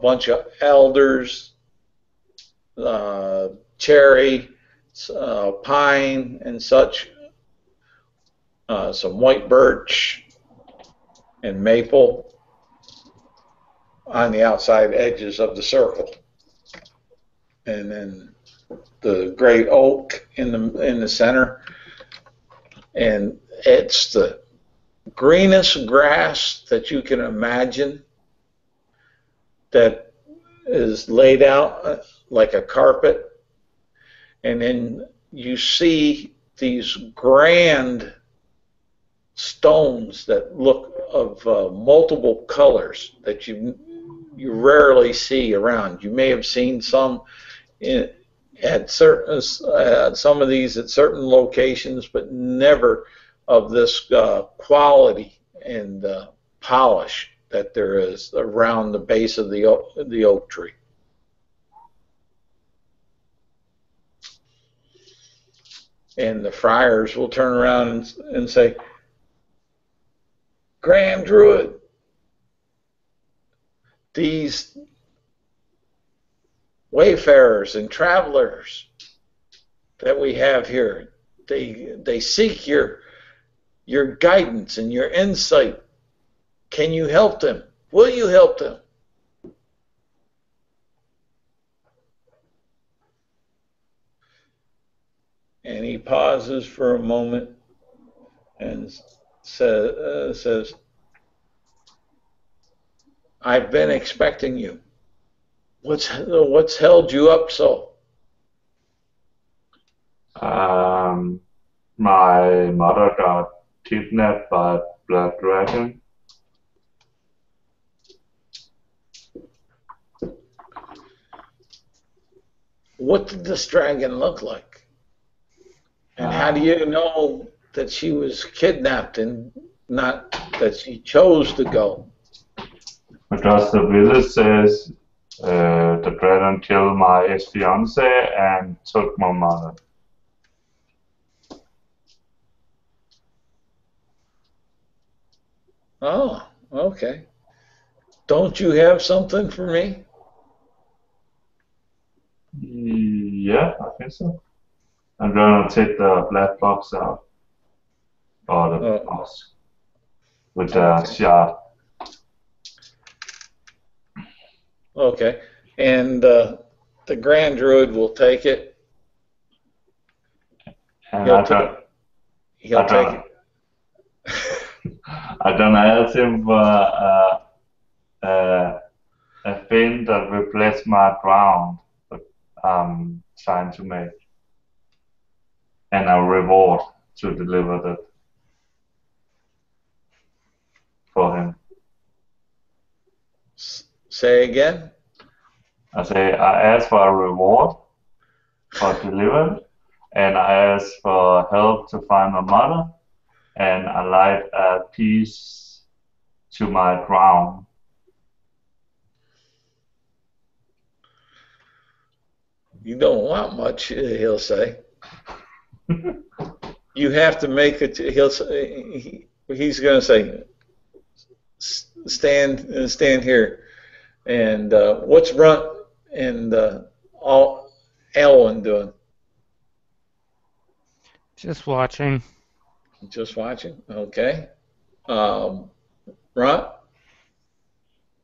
bunch of elders, cherry, pine, and such, some white birch and maple on the outside edges of the circle, and then the great oak in the center, and it's the greenest grass that you can imagine, that is laid out like a carpet, and then you see these grand stones that look of multiple colors that you rarely see around. You may have seen some at certain some of these at certain locations, but never of this quality and polish that there is around the base of the oak tree. And the friars will turn around and say, "Grand Druid, these wayfarers and travelers that we have here, they seek your guidance and your insight. Can you help them? Will you help them?" And he pauses for a moment and says, "I've been expecting you. What's held you up so?" My mother got kidnapped by a blood dragon. What did this dragon look like? And how do you know that she was kidnapped and not that she chose to go? Because the village says the dragon killed my ex-fiance and took my mother. Oh, okay. Don't you have something for me? Yeah, I think so. I'm gonna take the black box out, or the box with the shard. Okay, and the Grand Druid will take it. And He'll take it. I'm gonna ask him for a thing that replaces my crown that I'm trying to make, and a reward to deliver that for him. Say again? I say I ask for a reward for delivery, and I ask for help to find my mother, and I light a piece to my crown. You don't want much, he'll say. You have to make it. He's going to say, stand here. And what's Runt and Alwyn doing? Just watching. Just watching. Okay. Runt?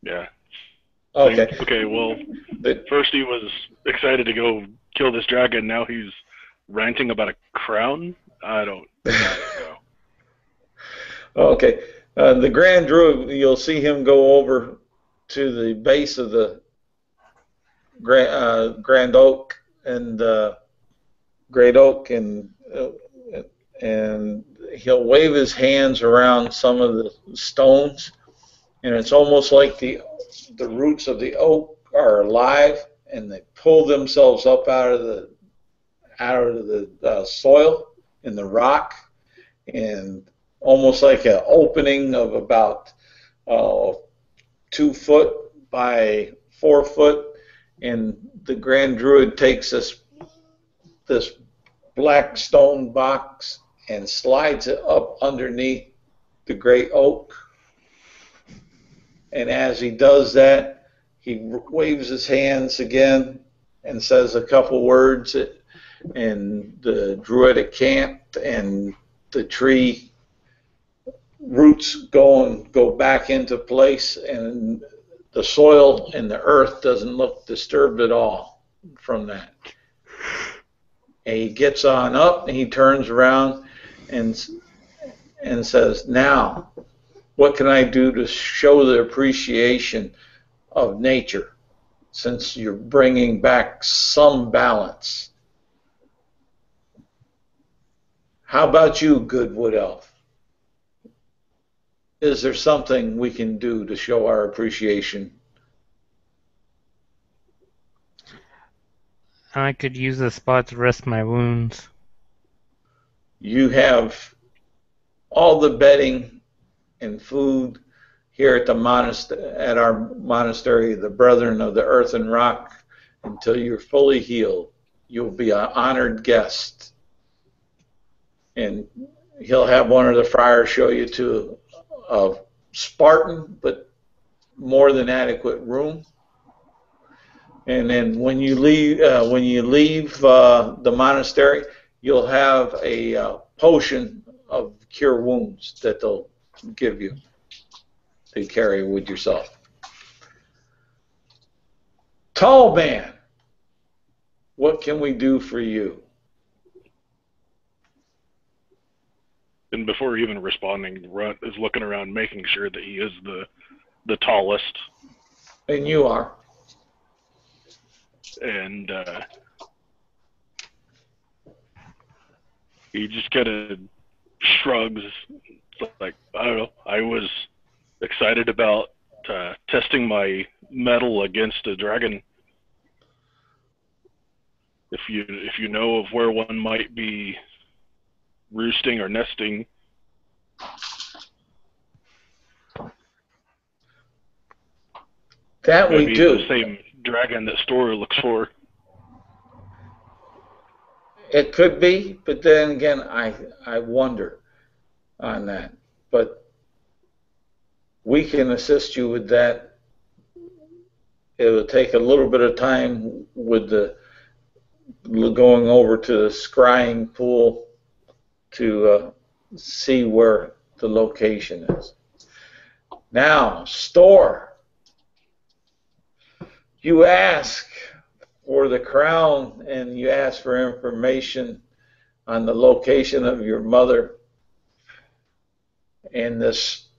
Yeah. Okay. Okay, well, first he was excited to go kill this dragon. Now he's ranting about a crown? I don't know. Okay. The Grand Druid, you'll see him go over to the base of the Grand Oak and Great Oak, and he'll wave his hands around some of the stones, and it's almost like the the roots of the oak are alive, and they pull themselves up out of the soil in the rock, and almost like an opening of about 2 foot by 4 foot, and the Grand Druid takes this black stone box and slides it up underneath the great oak. And as he does that, he waves his hands again and says a couple words, and the druidic camp and the tree roots go back into place, and the soil and the earth doesn't look disturbed at all from that. And he gets on up and he turns around and says, now, what can I do to show the appreciation of nature, since you're bringing back some balance? How about you, good wood elf? Is there something we can do to show our appreciation? I could use the spot to rest my wounds. You have all the bedding and food here at our monastery, the Brethren of the Earth and Rock, until you're fully healed. You'll be an honored guest. And he'll have one of the friars show you to a Spartan but more than adequate room. And then when you leave the monastery, you'll have a potion of cure wounds that they'll give you to carry with yourself. Tall man, what can we do for you? And before even responding, Runt is looking around, making sure that he is the tallest. And you are. And he just kind of shrugs, like, I don't know, I was excited about testing my mettle against a dragon. If you know of where one might be roosting or nesting. That we do. The same dragon that Storer looks for. It could be, but then again, I wonder on that. But we can assist you with that. It will take a little bit of time with the going over to the scrying pool to see where the location is. Now, Store, you ask for the crown and you ask for information on the location of your mother and this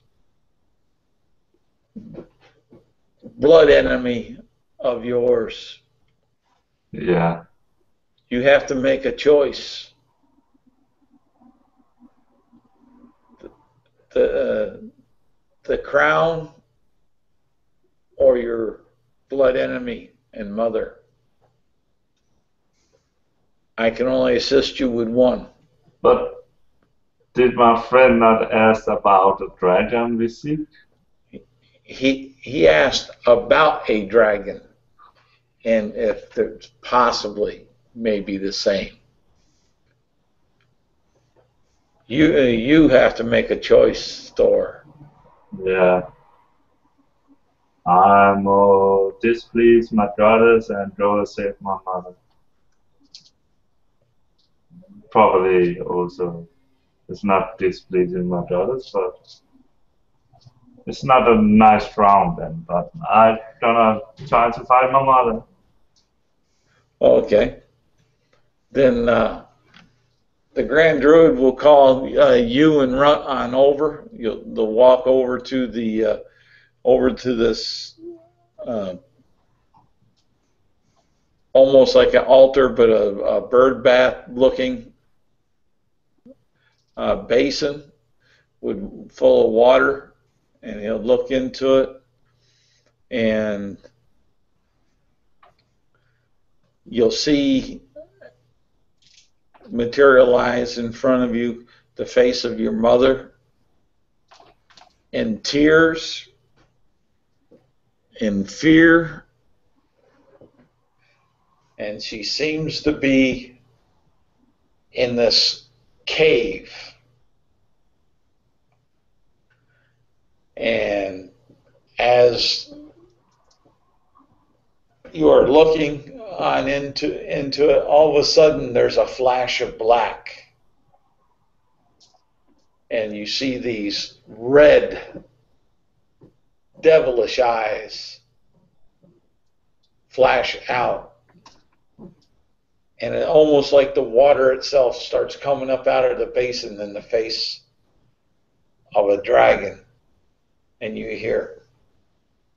blood enemy of yours. Yeah. You have to make a choice. The crown or your blood enemy and mother. I can only assist you with one. But did my friend not ask about the dragon we see? He asked about a dragon and if there's possibly maybe the same. You have to make a choice, Thor. Yeah. I'm displeased my brothers and go to save my mother. Probably also, it's not displeasing my brothers, but it's not a nice round then. But I'm gonna try to find my mother. Okay. Then the Grand Druid will call you and Runt on over. They'll walk over to the this almost like an altar, but a bird bath looking basin full of water, and he'll look into it, and you'll see materialize in front of you the face of your mother in tears, in fear, and she seems to be in this cave. And as you are looking on into it, all of a sudden there's a flash of black, and you see these red, devilish eyes flash out, and it almost like the water itself starts coming up out of the basin in the face of a dragon, and you hear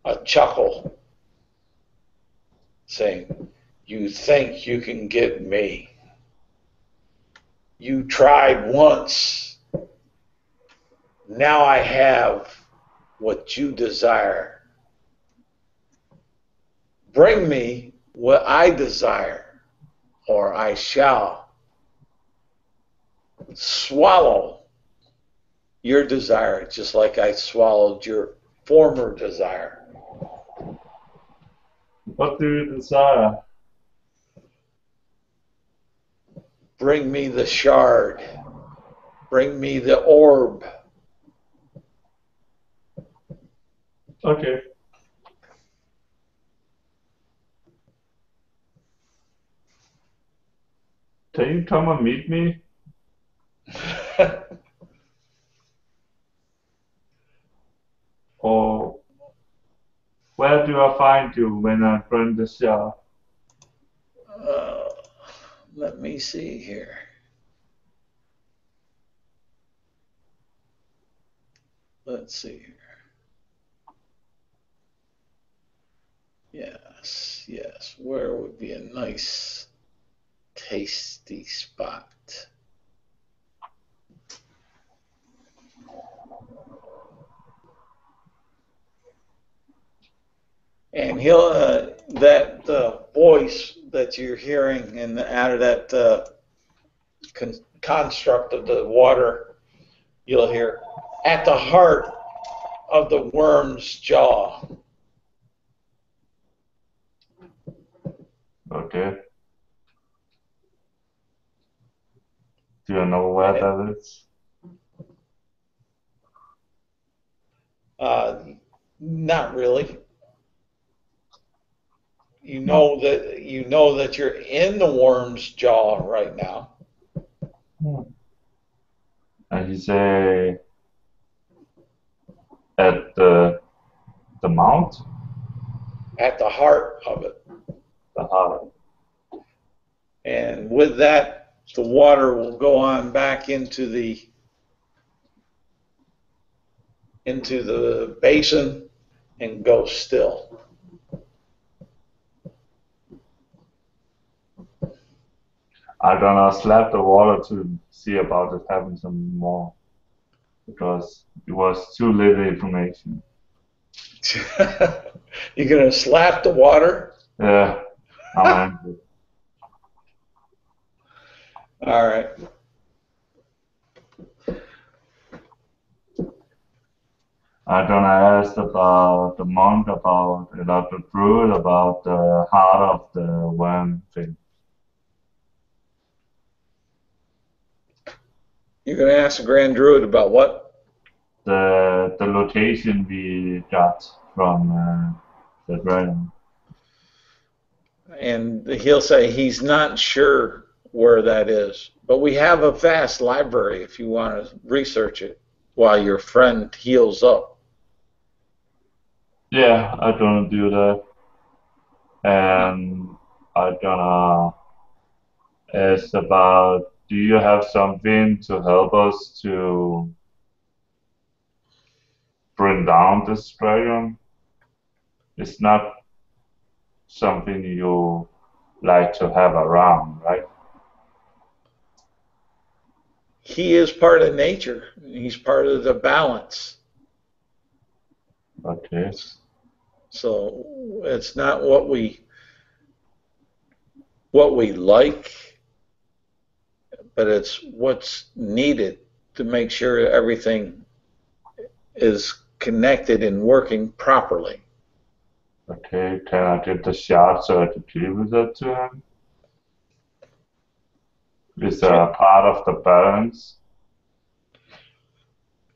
a chuckle saying, "You think you can get me? You tried once. Now I have what you desire. Bring me what I desire, or I shall swallow your desire just like I swallowed your former desire." What do you desire? Bring me the shard. Bring me the orb. Okay. Can you come and meet me? Or where do I find you when I bring the shard? Let me see here. Let's see here. Yes, yes. Where would be a nice, tasty spot? And he'll that voice that you're hearing and out of that construct of the water, you'll hear, "At the heart of the worm's jaw." Okay. Do you know where that is? Not really. You know that you're in the worm's jaw right now. And you say at the mount? At the heart of it. The heart. And with that, the water will go on back into the basin and go still. I'm gonna slap the water to see about it having some more, because it was too little information. You're gonna slap the water? Yeah, I'm angry. All right. I'm gonna ask about the monk, about the druid, about the heart of the worm thing. You're gonna ask the Grand Druid about what? The location we got from the dragon. And he'll say he's not sure where that is, but we have a vast library if you want to research it while your friend heals up. Yeah, I'm gonna do that. And I'm gonna ask about, do you have something to help us to bring down this dragon? It's not something you like to have around, right? He is part of nature. He's part of the balance. Okay. So it's not what we like, but it's what's needed to make sure everything is connected and working properly. Okay, can I get the shard so I can give that to him? Is that a part of the balance?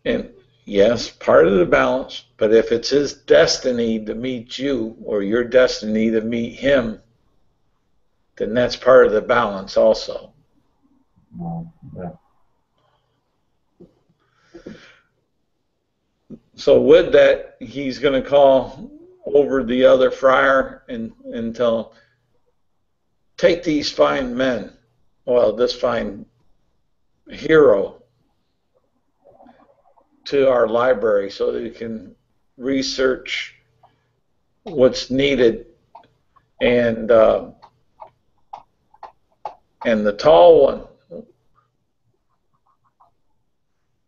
And yes, part of the balance, but if it's his destiny to meet you or your destiny to meet him, then that's part of the balance also. Yeah. So with that, he's going to call over the other friar and tell him, take these fine men, well, this fine hero, to our library so that he can research what's needed. And the tall one,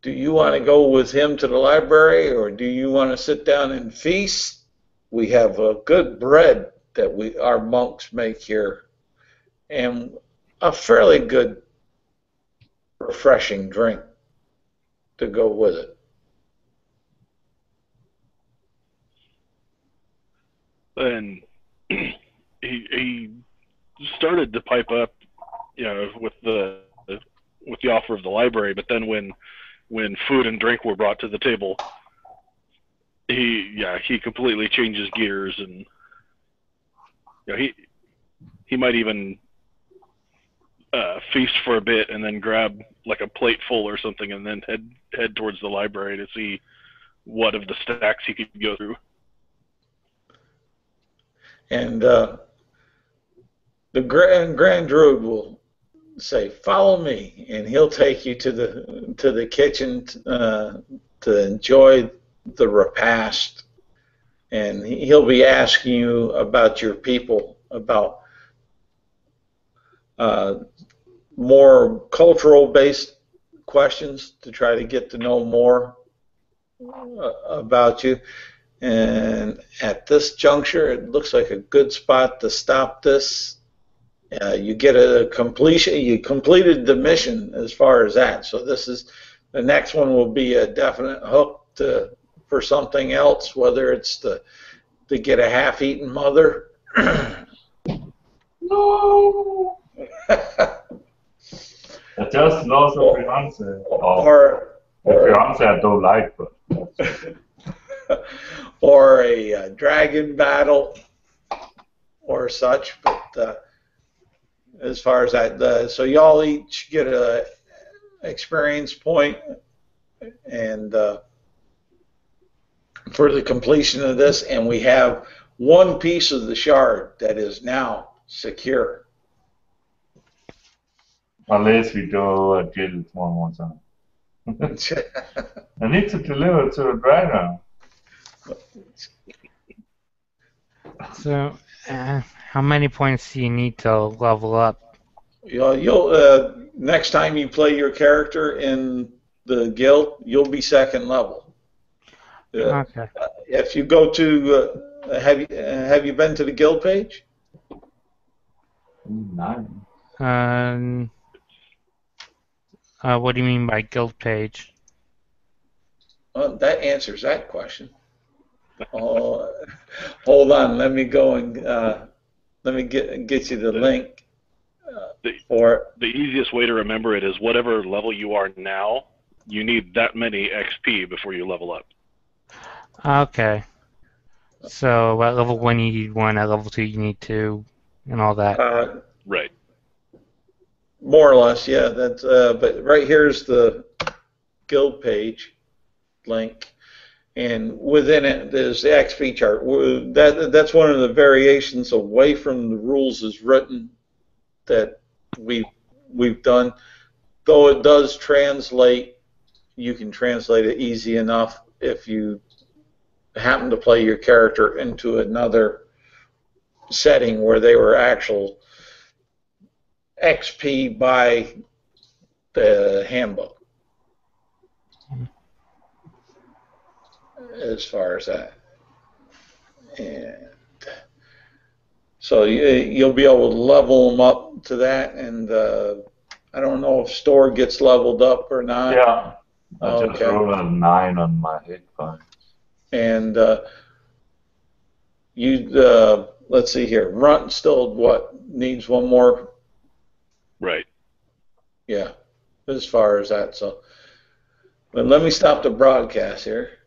do you want to go with him to the library, or do you want to sit down and feast? We have a good bread that our monks make here, and a fairly good refreshing drink to go with it. And he started to pipe up, with the offer of the library. But then when food and drink were brought to the table, he completely changes gears, and he might even feast for a bit and then grab like a plate full or something, and then head towards the library to see what of the stacks he could go through. And the Grand Druid will say, "Follow me," and he'll take you to the kitchen to enjoy the repast. And he'll be asking you about your people, about more cultural-based questions to try to get to know more about you. And at this juncture, it looks like a good spot to stop this. You get a completion. You completed the mission as far as that. So this is the next one will be a definite hook for something else, whether it's to get a half-eaten mother. No. I just lost a fiance. Or fiance I don't like, but. Or a dragon battle or such, but as far as that, so y'all each get a experience point, and for the completion of this, and we have one piece of the shard that is now secure. Unless we do a guild one more time. I need to deliver to the dragon. So, how many points do you need to level up? You'll next time you play your character in the guild, you'll be second level. Okay. If you go to, have you been to the guild page? 9. What do you mean by guild page? Well, that answers that question. Hold on, let me go and let me get you the link for it. The easiest way to remember it is whatever level you are now, you need that many XP before you level up. Okay. So at level 1 you need 1, at level 2 you need 2, and all that. Right. More or less, yeah. That's but right here's the guild page link. And within it, there's the XP chart. That's one of the variations away from the rules as written that we've done. Though it does translate, you can translate it easy enough if you happen to play your character into another setting where they were actual XP by the handbook. As far as that, And so you'll be able to level them up to that, and I don't know if store gets leveled up or not. Yeah, I just Okay. rolled a 9 on my hit points. And let's see here. Runt still needs one more. Right. Yeah, as far as that. So, but let me stop the broadcast here.